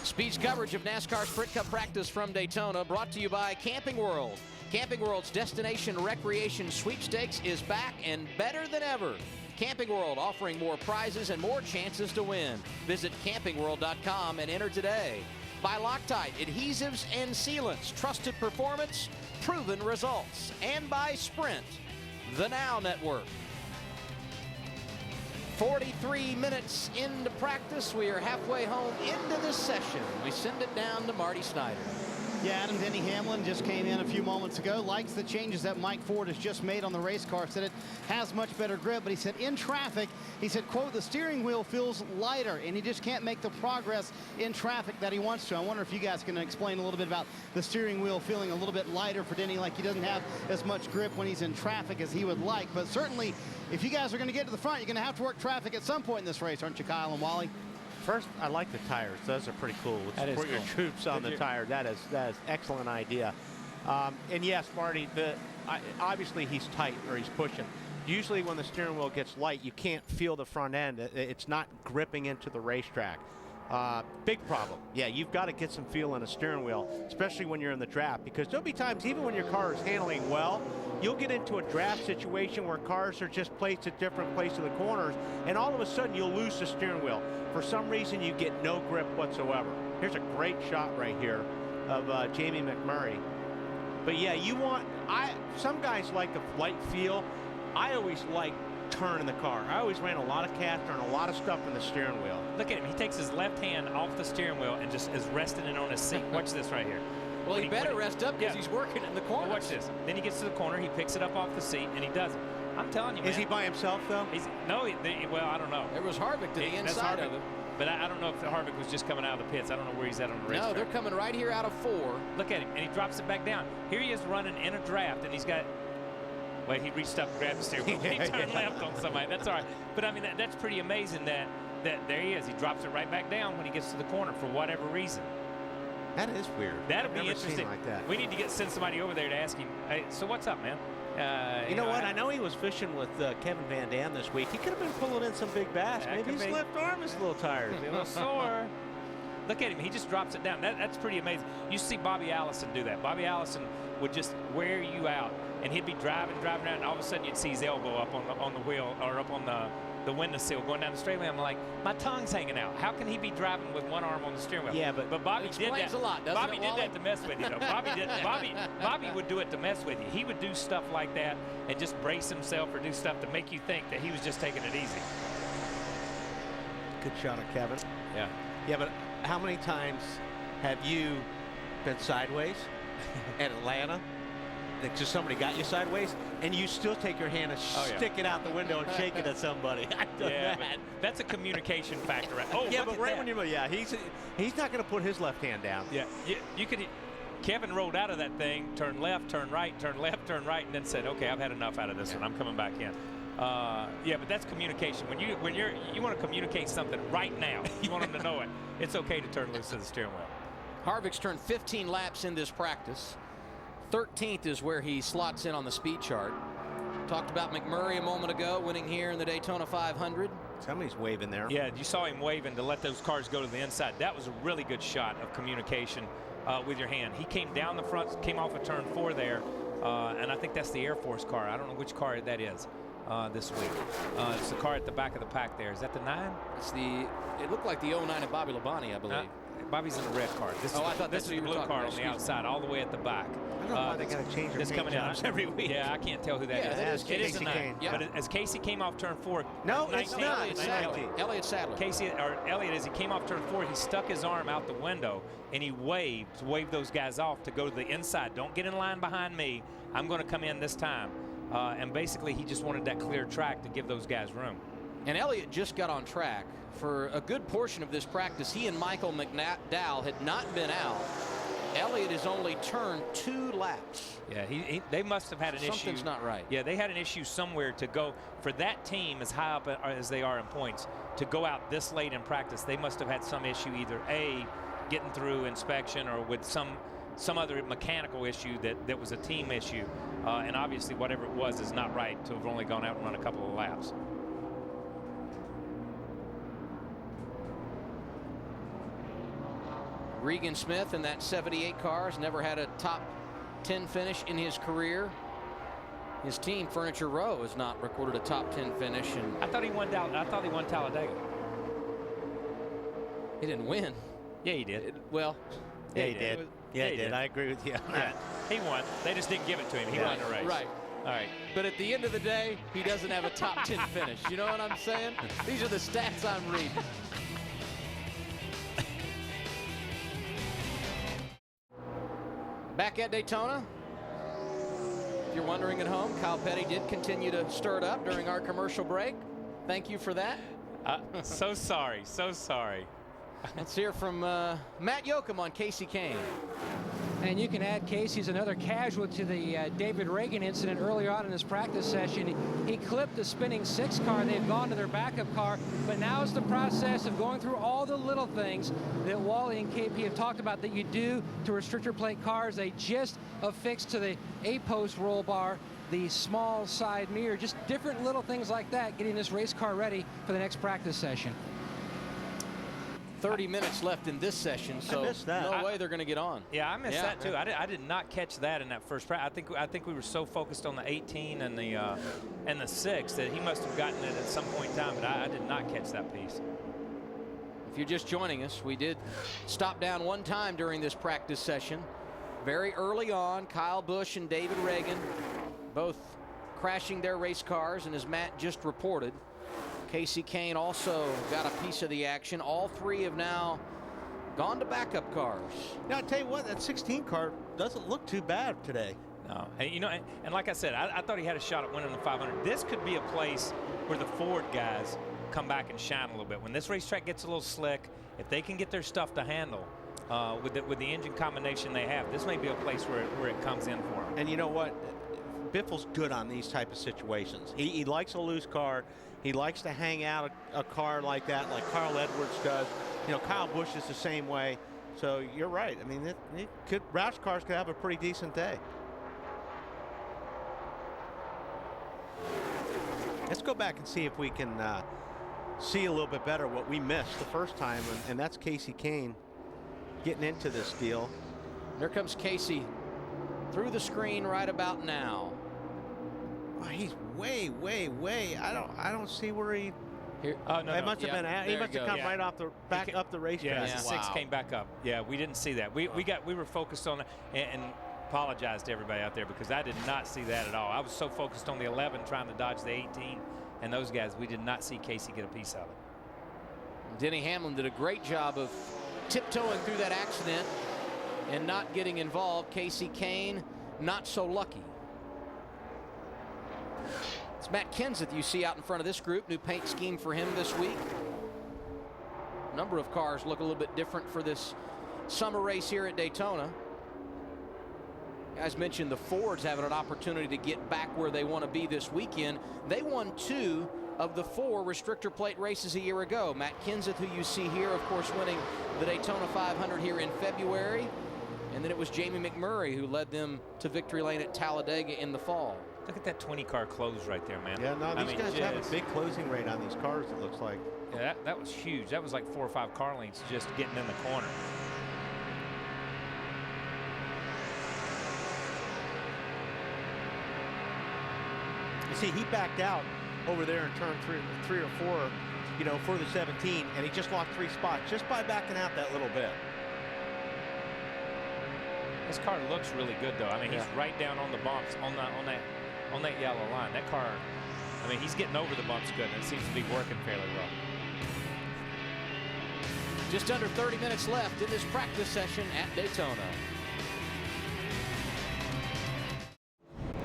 Speed's coverage of NASCAR Sprint Cup practice from Daytona brought to you by Camping World. Camping World's destination recreation sweepstakes is back and better than ever. Camping World offering more prizes and more chances to win. Visit campingworld.com and enter today. By Loctite, adhesives and sealants, trusted performance, proven results. And by Sprint, the Now Network. 43 minutes into practice. We are halfway home into this session. We send it down to Marty Snyder. Yeah, Adam, Denny Hamlin just came in a few moments ago, likes the changes that Mike Ford has just made on the race car, said it has much better grip, but he said in traffic, he said, quote, the steering wheel feels lighter, and he just can't make the progress in traffic that he wants to. I wonder if you guys can explain a little bit about the steering wheel feeling a little bit lighter for Denny, like he doesn't have as much grip when he's in traffic as he would like, but certainly if you guys are going to get to the front, you're going to have to work traffic at some point in this race, aren't you, Kyle and Wally? First, I like the tires. Those are pretty cool. Let's support your troops on the tire. That is excellent idea. And yes, Marty, obviously he's tight or he's pushing. Usually when the steering wheel gets light, you can't feel the front end. It's not gripping into the racetrack. Big problem. Yeah, you've got to get some feel in a steering wheel, especially when you're in the draft, because there'll be times, even when your car is handling well, you'll get into a draft situation where cars are just placed at different places in the corners, and all of a sudden you'll lose the steering wheel. For some reason, you get no grip whatsoever. Here's a great shot right here of Jamie McMurray. But yeah, some guys like a light feel. I always like turning the car. I always ran a lot of caster and a lot of stuff in the steering wheel. Look at him. He takes his left hand off the steering wheel and just is resting it on his seat. Watch this right here. Well, he better rest up because he's working in the corner. Well, watch this. Then he gets to the corner, he picks it up off the seat, and he does it. I'm telling you, man. Is he by himself, though? Well, I don't know. There was Harvick to the inside of it. But I don't know if Harvick was just coming out of the pits. I don't know where he's at on the racetrack. No, they're coming right here out of 4. Look at him, and he drops it back down. Here he is running in a draft, and he's got. Well, he reached up and grabbed the steering wheel. He turned left on somebody. That's all right. But I mean, that's pretty amazing that there he is. He drops it right back down when he gets to the corner for whatever reason. That is weird. That'll I've be never interesting. seen like that. We need to send somebody over there to ask him. Hey, so what's up, man? You know what? I know he was fishing with Kevin Van Dam this week. He could have been pulling in some big bass. That Maybe could his be. left arm is a little tired. A little sore. Look at him. He just drops it down. That's pretty amazing. You see Bobby Allison do that. Bobby Allison would just wear you out, and he'd be driving around, and all of a sudden you'd see his elbow up on the wheel or up on the windowsill going down the straightaway. I'm like, my tongue's hanging out. How can he be driving with one arm on the steering wheel? Yeah, but Bobby did that. a lot, doesn't Bobby it, did Wally? that to mess with you, though. Bobby would do it to mess with you. He would do stuff like that and just brace himself or do stuff to make you think that he was just taking it easy. Good shot of Kevin. Yeah. Yeah, but how many times have you been sideways at Atlanta? That just somebody got you sideways, and you still take your hand and stick it out the window and shake it at somebody. I've done Yeah, that. that's a communication factor. Right? Oh, Yeah, look but at right that. when you're he's not going to put his left hand down. Yeah, you could. Kevin rolled out of that thing, turned left, turned right, turned left, turned right, and then said, "Okay, I've had enough out of this one. I'm coming back in." Yeah, but that's communication. When you want to communicate something right now, you want them to know it. It's okay to turn loose of the steering wheel. Harvick's turned 15 laps in this practice. 13th is where he slots in on the speed chart. Talked about McMurray a moment ago, winning here in the Daytona 500. Somebody's waving there. Yeah, you saw him waving to let those cars go to the inside. That was a really good shot of communication with your hand. He came down the front, came off of turn 4 there, and I think that's the Air Force car. I don't know which car that is this week. It's the car at the back of the pack there. Is that the 9? It looked like the 09 of Bobby Labonte, I believe. Bobby's in the red car. I thought this is the blue car on the outside, all the way at the back. I don't know why they got to change their It's paint coming out jobs every week. Yeah, I can't tell who that is. Yeah, that is It is Casey a 9. Kane. Yep. But as Casey came off turn 4, No, it's 19, not. Elliott It's Sadler. 19. Elliott Sadler. Casey or Elliott, as he came off turn 4, he stuck his arm out the window and he waved those guys off to go to the inside. Don't get in line behind me. I'm going to come in this time. And basically, he just wanted that clear track to give those guys room. And Elliott just got on track. For a good portion of this practice, he and Michael McDowell had not been out. Elliott has only turned 2 laps. Yeah, they must have had an issue. Something's not right. Yeah, they had an issue somewhere to go. For that team, as high up as they are in points, to go out this late in practice, they must have had some issue, either A, getting through inspection, or with some other mechanical issue that was a team issue. And obviously, whatever it was is not right to have only gone out and run a couple of laps. Regan Smith in that 78 car has never had a top 10 finish in his career. His team, Furniture Row, has not recorded a top 10 finish. And I thought he won Talladega. he didn't win. Yeah, he did. Well, Yeah, he did. Yeah, he did. I agree with you on that. He won. They just didn't give it to him. He won the race. right. All right. But at the end of the day, he doesn't have a top 10 finish. You know what I'm saying? These are the stats I'm reading. Back at Daytona. If you're wondering at home, Kyle Petty did continue to stir it up during our commercial break. Thank you for that. So sorry. So sorry. Let's hear from Matt Yoakum on Casey Kane. And you can add Casey's another casualty to the David Reagan incident earlier on in this practice session. He clipped the spinning 6 car. They've gone to their backup car, but now is the process of going through all the little things that Wally and KP have talked about that you do to restrictor plate cars. They just affixed to the A-post roll bar the small side mirror, just different little things like that, getting this race car ready for the next practice session. 30 minutes left in this session, so missed that. no way they're going to get on. Yeah, I missed that too. I did not catch that in that first practice. I think we were so focused on the 18 and the 6 that he must have gotten it at some point in time, but I did not catch that piece. If you're just joining us, we did stop down one time during this practice session. Very early on, Kyle Busch and David Reagan both crashing their race cars, and as Matt just reported, Casey Kane also got a piece of the action. All 3 have now gone to backup cars. Now, I tell you what, that 16 car doesn't look too bad today. No, and like I said, I thought he had a shot at winning the 500. This could be a place where the Ford guys come back and shine a little bit. When this racetrack gets a little slick, if they can get their stuff to handle with the engine combination they have, this may be a place where it comes in for them. And you know what? Biffle's good on these type of situations. He likes a loose car. He likes to hang out a car like that, like Carl Edwards does. You know, Kyle Busch is the same way. So you're right. I mean, Roush cars could have a pretty decent day. Let's go back and see if we can see a little bit better what we missed the first time, and that's Casey Kane getting into this deal. Here comes Casey through the screen right about now. Oh, he's way. I don't see where he. Here, It must have been. He must have come right off the back up the racetrack. Yeah, 6 came back up. Yeah, we didn't see that. We were focused on and apologize to everybody out there because I did not see that at all. I was so focused on the 11 trying to dodge the 18 and those guys. We did not see Casey get a piece of it. Denny Hamlin did a great job of tiptoeing through that accident and not getting involved. Casey Kane, not so lucky. It's Matt Kenseth you see out in front of this group. New paint scheme for him this week. A number of cars look a little bit different for this summer race here at Daytona. Guys mentioned the Fords having an opportunity to get back where they want to be this weekend. They won 2 of the 4 restrictor plate races a year ago. Matt Kenseth, who you see here, of course, winning the Daytona 500 here in February. And then it was Jamie McMurray who led them to victory lane at Talladega in the fall. Look at that 20-car close right there, man. Yeah, no, these guys have a big closing rate on these cars, it looks like. Yeah, that was huge. That was like 4 or 5 car lengths just getting in the corner. You see, he backed out over there in turn 3 or 4, you know, for the 17, and he just lost 3 spots just by backing out that little bit. This car looks really good, though. I mean, he's right down on the bumps on that yellow line. That car, I mean, he's getting over the bumps good, and it seems to be working fairly well. Just under 30 minutes left in this practice session at Daytona.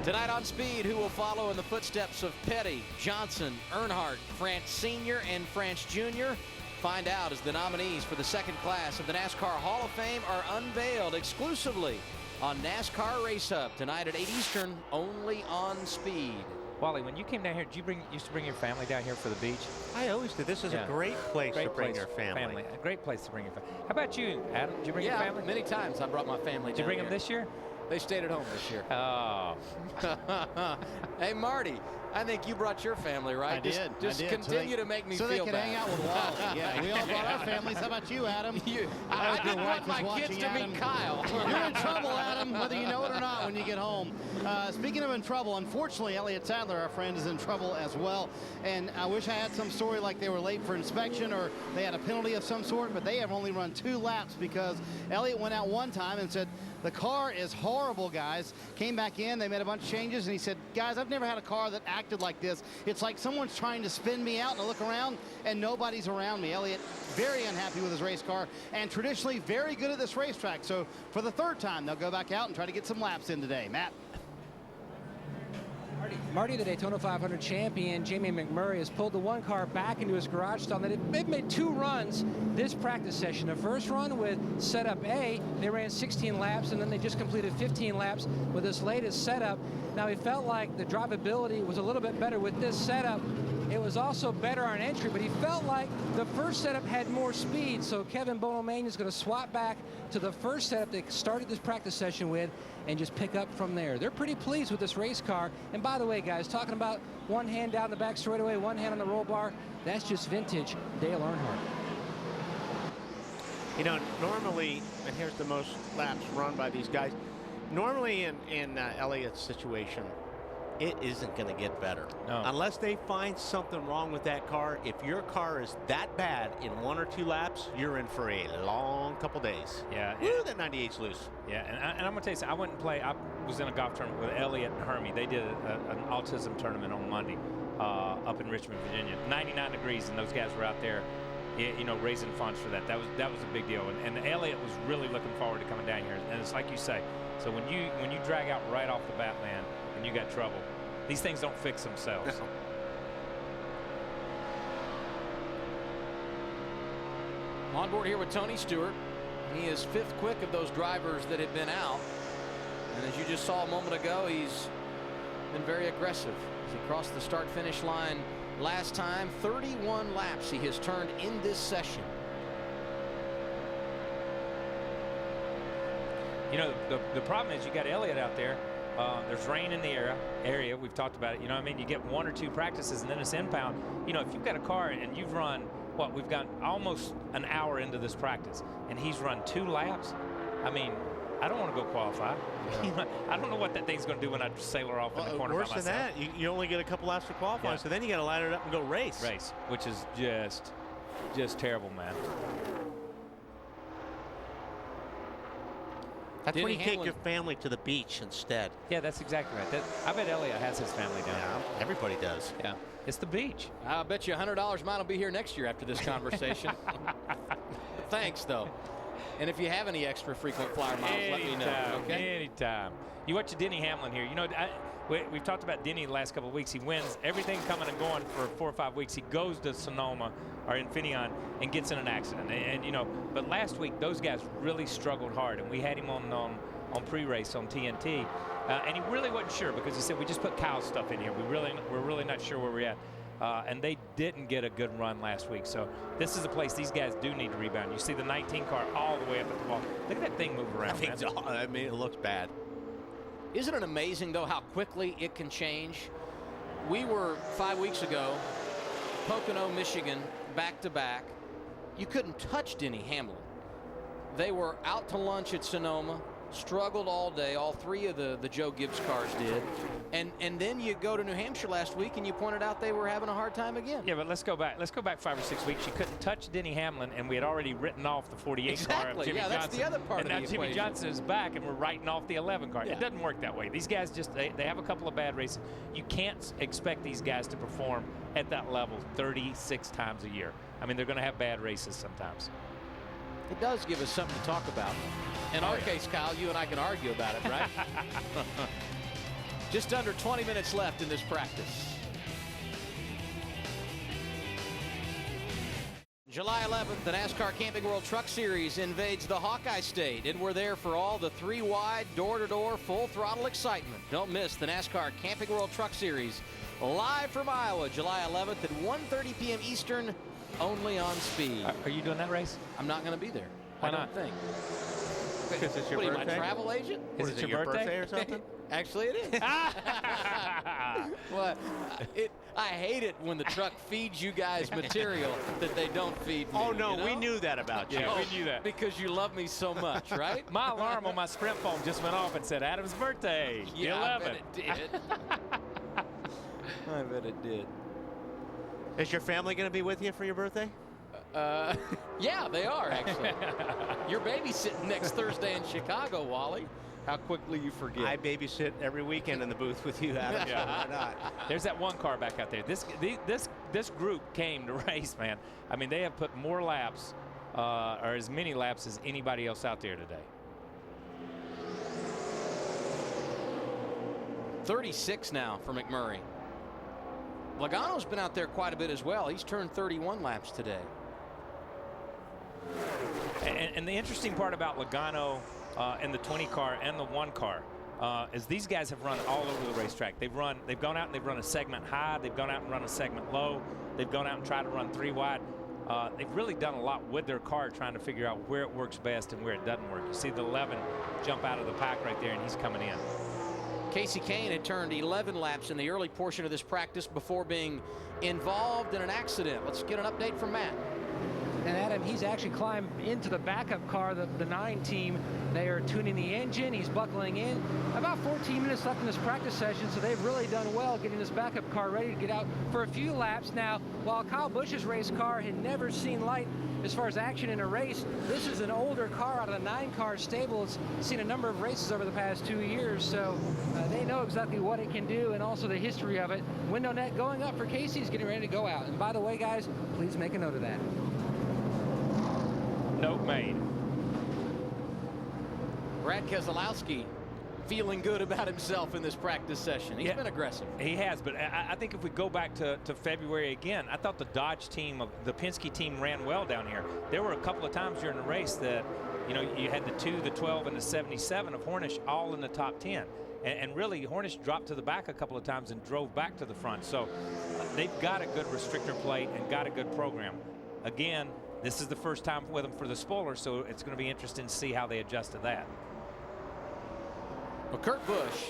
Tonight on Speed, who will follow in the footsteps of Petty, Johnson, Earnhardt, France Sr., and France Jr.? Find out as the nominees for the second class of the NASCAR Hall of Fame are unveiled exclusively on NASCAR Race Hub tonight at 8 Eastern, only on Speed. Wally, when you came down here, did you used to bring your family down here for the beach? I always do. This is a great place to bring your family. A great place to bring your family. How about you, Adam? Did you bring your family? Many times I brought my family. Did you bring them this year? They stayed at home this year. Oh. Hey, Marty, I think you brought your family, right? I did. Just continue to make me feel bad. So they can bad. hang out with Wally. Yeah, we all brought our families. How about you, Adam? I didn't want my kids to meet Kyle. You're in trouble, Adam, whether you know it or not when you get home. Speaking of in trouble, unfortunately, Elliott Sadler, our friend, is in trouble as well. And I wish I had some story like they were late for inspection or they had a penalty of some sort, but they have only run 2 laps because Elliott went out one time and said, the car is horrible, guys. Came back in, they made a bunch of changes, and he said, guys, I've never had a car that acted like this. It's like someone's trying to spin me out, and I look around, and nobody's around me. Elliott, very unhappy with his race car, and traditionally very good at this racetrack. So for the 3rd time, they'll go back out and try to get some laps in today. Matt. Marty, the Daytona 500 champion, Jamie McMurray, has pulled the 1 car back into his garage stall. They've made 2 runs this practice session. The first run with setup A, they ran 16 laps, and then they just completed 15 laps with this latest setup. Now, he felt like the drivability was a little bit better with this setup. It was also better on entry, but he felt like the first setup had more speed. So Kevin Bonomania is going to swap back to the first setup they started this practice session with and just pick up from there. They're pretty pleased with this race car. And by the way, guys, talking about one hand down the back straightaway, one hand on the roll bar, that's just vintage Dale Earnhardt. You know, normally, and here's the most laps run by these guys, normally in Elliott's situation, it isn't going to get better. No. Unless they find something wrong with that car. If your car is that bad in 1 or 2 laps, you're in for a long couple days. Yeah. Woo, that 98's loose. Yeah, and I'm going to tell you something. I went and played. I was in a golf tournament with Elliott and Hermie. They did an autism tournament on Monday up in Richmond, Virginia. 99 degrees, and those guys were out there, you know, raising funds for that. That was a big deal. And Elliott was really looking forward to coming down here. And it's like you say. So when you drag out right off the bat, man, and you got trouble, these things don't fix themselves. On board here with Tony Stewart. He is 5th quick of those drivers that have been out. And as you just saw a moment ago, he's been very aggressive. As he crossed the start-finish line last time, 31 laps he has turned in this session. You know, the problem is you got Elliott out there. There's rain in the area. We've talked about it. You know what I mean? You get 1 or 2 practices and then it's impound. You know, if you've got a car and you've run, what, we've got almost an hour into this practice and he's run 2 laps. I mean, I don't want to go qualify. No. I don't know what that thing's going to do when I sailor off in the corner by myself. Worse than that, you only get a couple laps to qualify, so then you got to line it up and go race. Which is just terrible, man. That's when you take your family to the beach instead. Yeah, that's exactly right. I bet Elliott has his family down there. Everybody does. Yeah, it's the beach. I'll bet you $100 mine will be here next year after this conversation. Thanks, though. And if you have any extra frequent flyer miles, let me know. Okay? Anytime. You watch Denny Hamlin here. You know, we've talked about Denny the last couple of weeks. He wins everything coming and going for 4 or 5 weeks. He goes to Sonoma or Infineon and gets in an accident. And you know, but last week those guys really struggled hard, and we had him on pre-race on TNT, and he really wasn't sure because he said we just put Kyle's stuff in here. We're really not sure where we're at. And they didn't get a good run last week. So this is a place these guys do need to rebound. You see the 19 car all the way up at the wall. Look at that thing move around. I mean, it looks bad. Isn't it amazing, though, how quickly it can change? We were 5 weeks ago, Pocono, Michigan, back-to-back. You couldn't touch Denny Hamlin. They were out to lunch at Sonoma, struggled all day. All 3 of the Joe Gibbs cars did. And then you go to New Hampshire last week and you pointed out they were having a hard time again. Yeah, but let's go back 5 or 6 weeks. You couldn't touch Denny Hamlin, and we had already written off the 48 car of Jimmy Johnson. That's the other part of the equation. And now Jimmy Johnson is back, and we're writing off the 11 car. Yeah. It doesn't work that way. These guys they have a couple of bad races. You can't expect these guys to perform at that level 36 times a year. I mean, they're going to have bad races sometimes. It does give us something to talk about. In our case, Kyle, you and I can argue about it, right? Just under 20 minutes left in this practice. July 11th, the NASCAR Camping World Truck Series invades the Hawkeye State, and we're there for all the 3-wide, door-to-door, full-throttle excitement. Don't miss the NASCAR Camping World Truck Series live from Iowa, July 11th at 1:30 p.m. Eastern, only on Speed. Are you doing that race? I'm not going to be there. Why I don't not? think. Because it's your What are you, birthday? my travel agent? Is it your birthday or something? Actually, it is. Well, I hate it when the truck feeds you guys material that they don't feed me. Oh, no, you know? we knew that about you. Yeah, we knew that. Because you love me so much, right? My alarm on my Sprint phone just went off and said Adam's birthday, Yeah, 11. I bet it did. I bet it did. Is your family going to be with you for your birthday? Yeah, they are, actually. You're babysitting next Thursday in Chicago, Wally. How quickly you forget. I babysit every weekend in the booth with you, Adam. So why not? There's that one car back out there. This group came to race, man. I mean, they have put more laps, or as many laps as anybody else out there today. 36 now for McMurray. Logano's been out there quite a bit as well. He's turned 31 laps today. And the interesting part about Logano and the 20 car and the 1 car is these guys have run all over the racetrack. They've gone out and they've run a segment high. They've gone out and run a segment low. They've gone out and tried to run 3 wide. They've really done a lot with their car trying to figure out where it works best and where it doesn't work. You see the 11 jump out of the pack right there, and he's coming in. Casey Kane had turned 11 laps in the early portion of this practice before being involved in an accident. Let's get an update from Matt. And Adam, he's actually climbed into the backup car, the 9 team. They are tuning the engine. He's buckling in. About 14 minutes left in this practice session, so they've really done well getting this backup car ready to get out for a few laps. Now, while Kyle Busch's race car had never seen light as far as action in a race, this is an older car out of the 9-car stable. It's seen a number of races over the past 2 years, so they know exactly what it can do and also the history of it. Window net going up for Casey's getting ready to go out. And by the way, guys, please make a note of that. Note made. Brad Keselowski feeling good about himself in this practice session. He's been aggressive. He has, but I think if we go back to February again, I thought the Dodge team, the Penske team ran well down here. There were a couple of times during the race that, you know, you had the 2, the 12, and the 77 of Hornish all in the top 10. And really, Hornish dropped to the back a couple of times and drove back to the front. So they've got a good restrictor plate and got a good program. Again, this is the first time with them for the spoiler, so it's going to be interesting to see how they adjust to that. Well, Kurt Busch,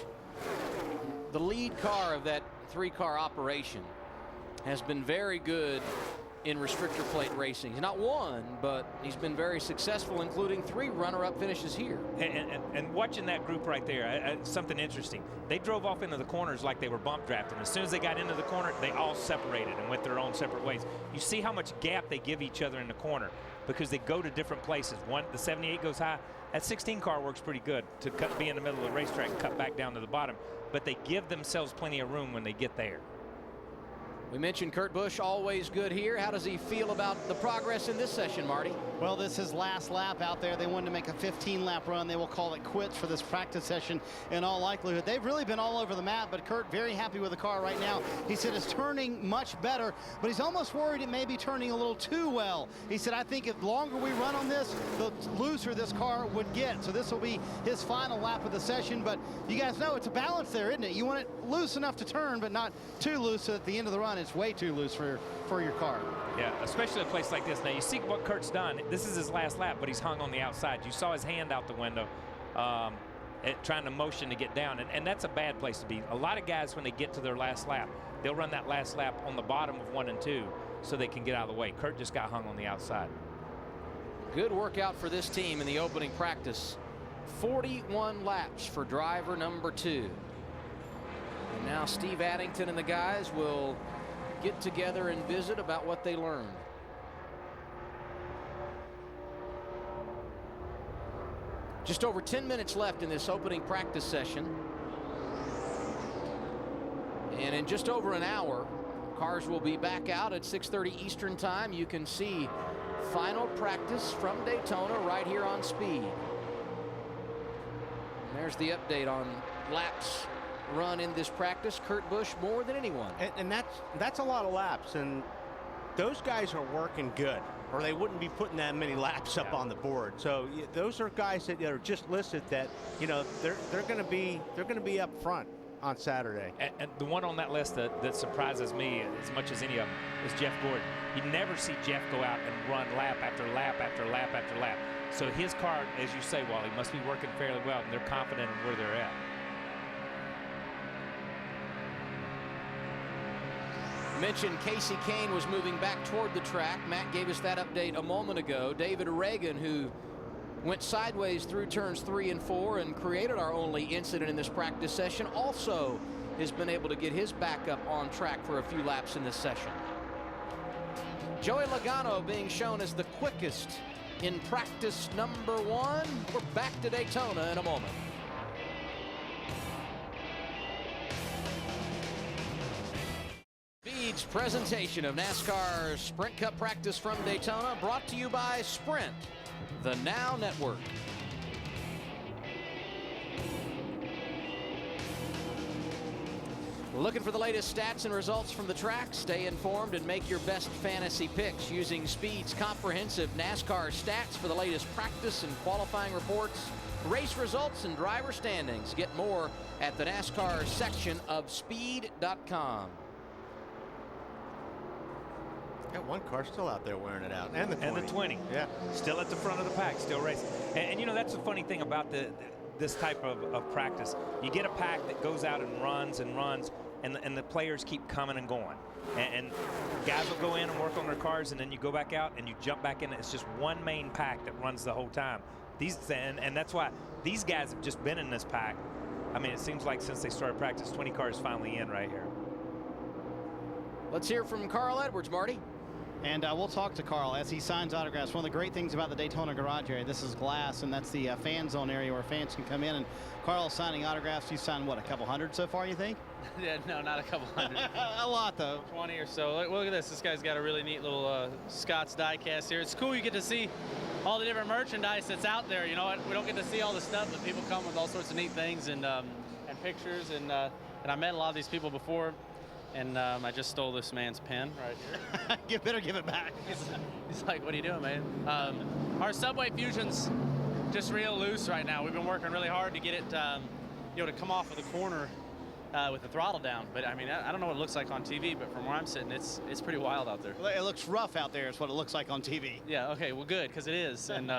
the lead car of that 3-car operation, has been very good in restrictor plate racing. He's not won, but he's been very successful, including 3 runner-up finishes here. And watching that group right there, something interesting. They drove off into the corners like they were bump drafting. As soon as they got into the corner, they all separated and went their own separate ways. You see how much gap they give each other in the corner because they go to different places. The 78 goes high. That 16 car works pretty good to be in the middle of the racetrack and cut back down to the bottom, but they give themselves plenty of room when they get there. We mentioned Kurt Busch, always good here. How does he feel about the progress in this session, Marty? Well, this is his last lap out there. They wanted to make a 15-lap run. They will call it quits for this practice session in all likelihood. They've really been all over the map, but Kurt very happy with the car right now. He said it's turning much better, but he's almost worried it may be turning a little too well. He said, I think if longer we run on this, the looser this car would get. So this will be his final lap of the session, but you guys know it's a balance there, isn't it? You want it loose enough to turn, but not too loose so at the end of the run it's way too loose for your car. Yeah, especially a place like this. Now, you see what Kurt's done. This is his last lap, but he's hung on the outside. You saw his hand out the window trying to motion to get down, and that's a bad place to be. A lot of guys, when they get to their last lap, they'll run that last lap on the bottom of 1 and 2 so they can get out of the way. Kurt just got hung on the outside. Good workout for this team in the opening practice. 41 laps for driver number 2. And now Steve Addington and the guys will get together and visit about what they learned. Just over 10 minutes left in this opening practice session. And in just over an hour, cars will be back out at 6:30 Eastern time. You can see final practice from Daytona right here on Speed. And there's the update on laps run in this practice. Kurt Busch more than anyone. And that's a lot of laps, and those guys are working good, or they wouldn't be putting that many laps up on the board. So those are guys that are just listed that, you know, they're going to be up front on Saturday. And the one on that list that surprises me as much as any of them is Jeff Gordon. You never see Jeff go out and run lap after lap after lap after lap. So his car, as you say, Wally, must be working fairly well, and they're confident in where they're at. Mentioned Casey Kane was moving back toward the track. Matt gave us that update a moment ago. David Reagan, who went sideways through turns 3 and 4 and created our only incident in this practice session, also has been able to get his backup on track for a few laps in this session. Joey Logano being shown as the quickest in practice number 1. We're back to Daytona in a moment. Speed's presentation of NASCAR's Sprint Cup practice from Daytona, brought to you by Sprint, the Now Network. Looking for the latest stats and results from the track? Stay informed and make your best fantasy picks using Speed's comprehensive NASCAR stats for the latest practice and qualifying reports, race results, and driver standings. Get more at the NASCAR section of speed.com. Got one car still out there wearing it out, and the 20. And the 20. Yeah. Still at the front of the pack, still racing. And you know, that's the funny thing about this type of practice. You get a pack that goes out and runs, and the players keep coming and going. And guys will go in and work on their cars, and then you go back out and you jump back in. It's just one main pack that runs the whole time. And that's why these guys have just been in this pack. I mean, it seems like since they started practice, 20 cars finally in right here. Let's hear from Carl Edwards, Marty. And we'll talk to Carl as he signs autographs. One of the great things about the Daytona garage area, this is glass, and that's the fan zone area where fans can come in. And Carl's signing autographs. You signed, what, a couple hundred so far, you think? Yeah, no, not a couple hundred. A lot, though. 20 or so. Look at this. This guy's got a really neat little Scott's die cast here. It's cool you get to see all the different merchandise that's out there. You know, we don't get to see all the stuff, but people come with all sorts of neat things and pictures. And I met a lot of these people before, and I just stole this man's pen right here. You better give it back. He's like, "What are you doing, man?" Our Subway Fusion's just real loose right now. We've been working really hard to get it, you know, to come off of the corner with the throttle down. But I mean, I don't know what it looks like on TV, but from where I'm sitting, it's pretty wild out there. Well, it looks rough out there is what it looks like on TV. Yeah, okay, well good, because it is. And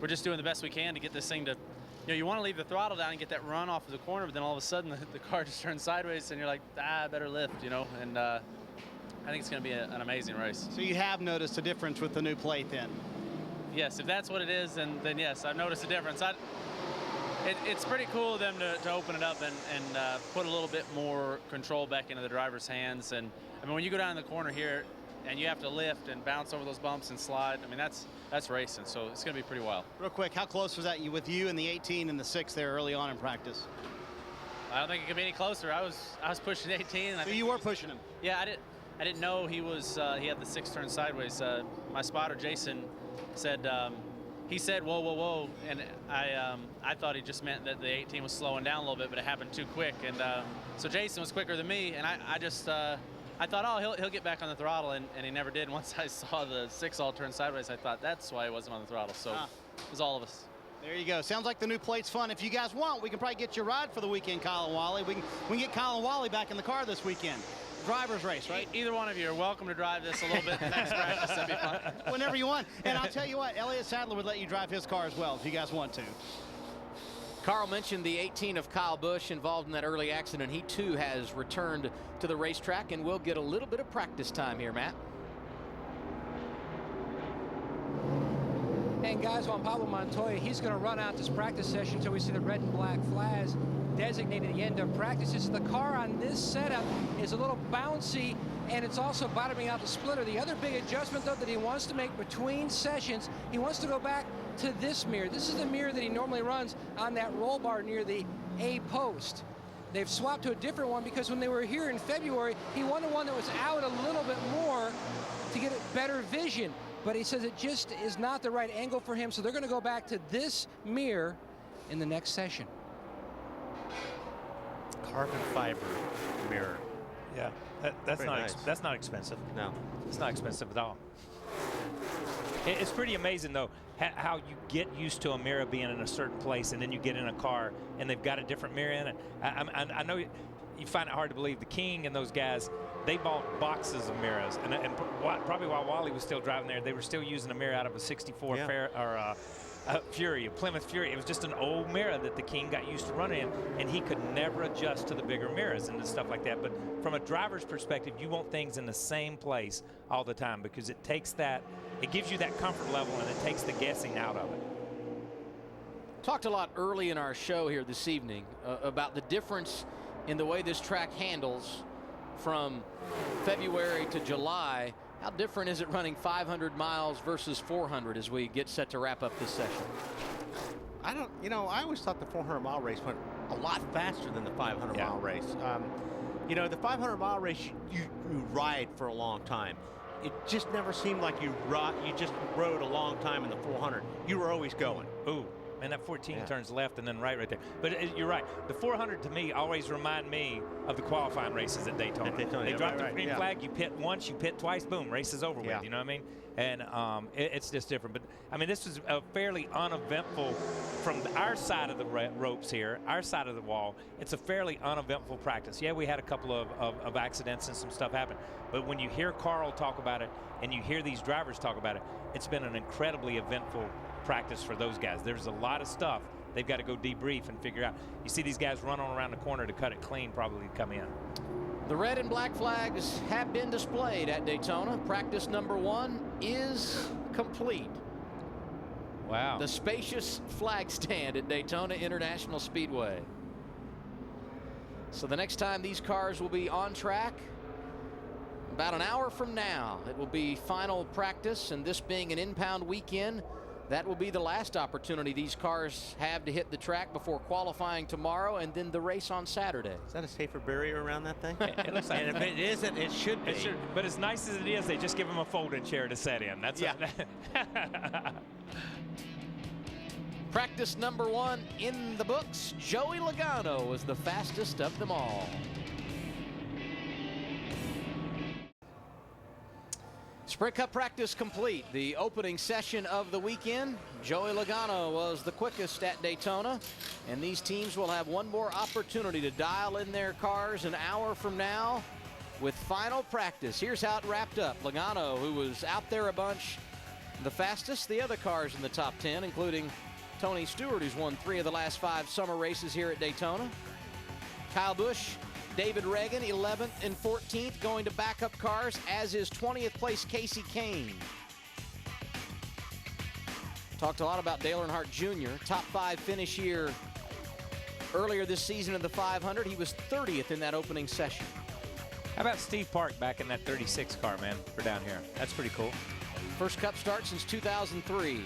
we're just doing the best we can to get this thing to, you know, you want to leave the throttle down and get that run off of the corner, but then all of a sudden the car just turns sideways and you're like, better lift, you know. And I think it's going to be an amazing race. So you have noticed a difference with the new plate then? Yes, if that's what it is, then yes, I've noticed a difference. It's pretty cool of them to open it up and put a little bit more control back into the driver's hands. And I mean, when you go down in the corner here and you have to lift and bounce over those bumps and slide, I mean, that's racing. So it's going to be pretty wild. Real quick, how close was that with you and the 18 and the 6 there early on in practice? I don't think it could be any closer. I was pushing 18. And so you were pushing him? Yeah, I didn't know he had the 6 turn sideways. My spotter Jason said. He said, whoa, whoa, whoa, and I thought he just meant that the 18 was slowing down a little bit, but it happened too quick. And so Jason was quicker than me, and I thought, oh, he'll get back on the throttle, and he never did. Once I saw the 6 all turn sideways, I thought that's why he wasn't on the throttle. So it was all of us. There you go. Sounds like the new plate's fun. If you guys want, we can probably get you a ride for the weekend, Kyle and Wally. We can get Kyle and Wally back in the car this weekend. Driver's race, right? Either one of you are welcome to drive this a little bit next practice. That'd be fun. Whenever you want. And I'll tell you what, Elliott Sadler would let you drive his car as well if you guys want to. Carl mentioned the 18 of Kyle Busch involved in that early accident. He too has returned to the racetrack and will get a little bit of practice time here, Matt. And guys, Juan Pablo Montoya, he's going to run out this practice session until we see the red and black flags designated the end of practice. The car on this setup is a little bouncy, and it's also bottoming out the splitter. The other big adjustment, though, that he wants to make between sessions, he wants to go back to this mirror. This is the mirror that he normally runs on that roll bar near the A post. They've swapped to a different one because when they were here in February, he wanted one that was out a little bit more to get a better vision. But he says it just is not the right angle for him, so they're going to go back to this mirror in the next session. Carbon fiber mirror. Yeah, that's Very not nice. that's not expensive. No, it's not expensive at all. It's pretty amazing though how you get used to a mirror being in a certain place, and then you get in a car and they've got a different mirror in it. I know you find it hard to believe. The King and those guys, they bought boxes of mirrors, and probably while Wally was still driving there, they were still using a mirror out of a '64 Fury, a Plymouth Fury. It was just an old mirror that the King got used to running in, and he could never adjust to the bigger mirrors and stuff like that. But from a driver's perspective, you want things in the same place all the time because it gives you that comfort level, and it takes the guessing out of it. Talked a lot early in our show here this evening about the difference in the way this track handles from February to July. How different is it running 500 miles versus 400 as we get set to wrap up this session? I always thought the 400-mile race went a lot faster than the 500-mile race. The 500-mile race, you ride for a long time. It just never seemed like you just rode a long time in the 400. You were always going. Ooh. And that 14 turns left and then right there. But you're right. The 400 to me always remind me of the qualifying races at Daytona. They drop the green flag, you pit once, you pit twice, boom, race is over with. You know what I mean? And it's just different. But I mean, this was a fairly uneventful from our side of the ropes here, our side of the wall. It's a fairly uneventful practice. Yeah, we had a couple of accidents and some stuff happen. But when you hear Carl talk about it and you hear these drivers talk about it, it's been an incredibly eventful practice for those guys. There's a lot of stuff they've got to go debrief and figure out. You see these guys run on around the corner to cut it clean, probably come in. The red and black flags have been displayed at Daytona. Practice number 1 is complete. Wow. The spacious flag stand at Daytona International Speedway. So the next time these cars will be on track, about an hour from now, it will be final practice, and this being an impound weekend, That will be the last opportunity these cars have to hit the track before qualifying tomorrow and then the race on Saturday. Is that a safer barrier around that thing? It looks like, and if it isn't, it should be. it should, but as nice as it is, they just give him a folding chair to sit in. That's Yeah. Practice number 1 in the books. Joey Logano was the fastest of them all. Sprint Cup practice complete. The opening session of the weekend. Joey Logano was the quickest at Daytona, and these teams will have one more opportunity to dial in their cars an hour from now with final practice. Here's how it wrapped up. Logano, who was out there a bunch, the fastest. The other cars in the top 10, including Tony Stewart, who's won 3 of the last 5 summer races here at Daytona. Kyle Busch, David Reagan, 11th and 14th, going to backup cars, as is 20th place Casey Kane. Talked a lot about Dale Earnhardt Jr., top 5 finish here earlier this season in the 500. He was 30th in that opening session. How about Steve Park back in that 36 car, man, for down here? That's pretty cool. First Cup start since 2003.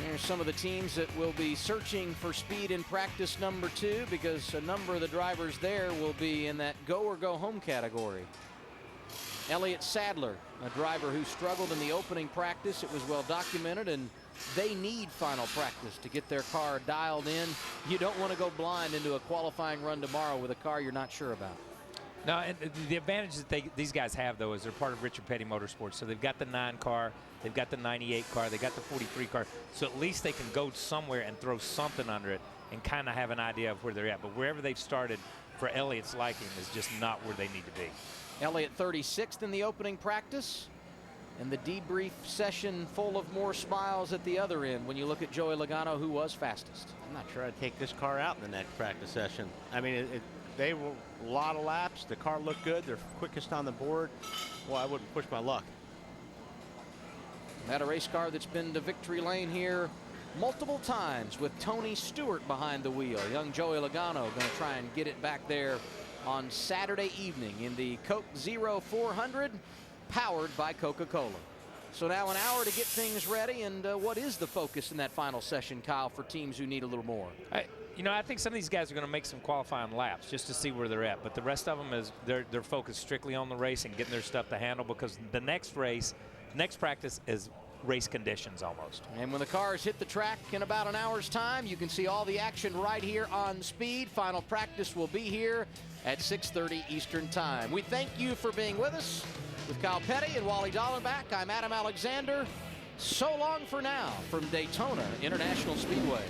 Here's some of the teams that will be searching for speed in practice number 2, because a number of the drivers there will be in that go or go home category. Elliott Sadler, a driver who struggled in the opening practice. It was well documented, and they need final practice to get their car dialed in. You don't want to go blind into a qualifying run tomorrow with a car you're not sure about. No, and the advantage that these guys have, though, is they're part of Richard Petty Motorsports. So they've got the 9 car, they've got the 98 car, they've got the 43 car. So at least they can go somewhere and throw something under it and kind of have an idea of where they're at. But wherever they've started, for Elliott's liking, is just not where they need to be. Elliott 36th in the opening practice, and the debrief session full of more smiles at the other end when you look at Joey Logano, who was fastest. I'm not sure I'd take this car out in the next practice session. I mean, they were a lot of laps. The car looked good. They're quickest on the board. Well, I wouldn't push my luck. That a race car that's been to victory lane here multiple times with Tony Stewart behind the wheel. Young Joey Logano going to try and get it back there on Saturday evening in the Coke Zero 400, powered by Coca-Cola. So now an hour to get things ready, and what is the focus in that final session, Kyle, for teams who need a little more? I think some of these guys are going to make some qualifying laps just to see where they're at. But the rest of them is they're focused strictly on the race and getting their stuff to handle, because the next practice is race conditions almost. And when the cars hit the track in about an hour's time, you can see all the action right here on Speed. Final practice will be here at 6:30 Eastern Time. We thank you for being with us. With Kyle Petty and Wally Dallenbach, I'm Adam Alexander. So long for now from Daytona International Speedway.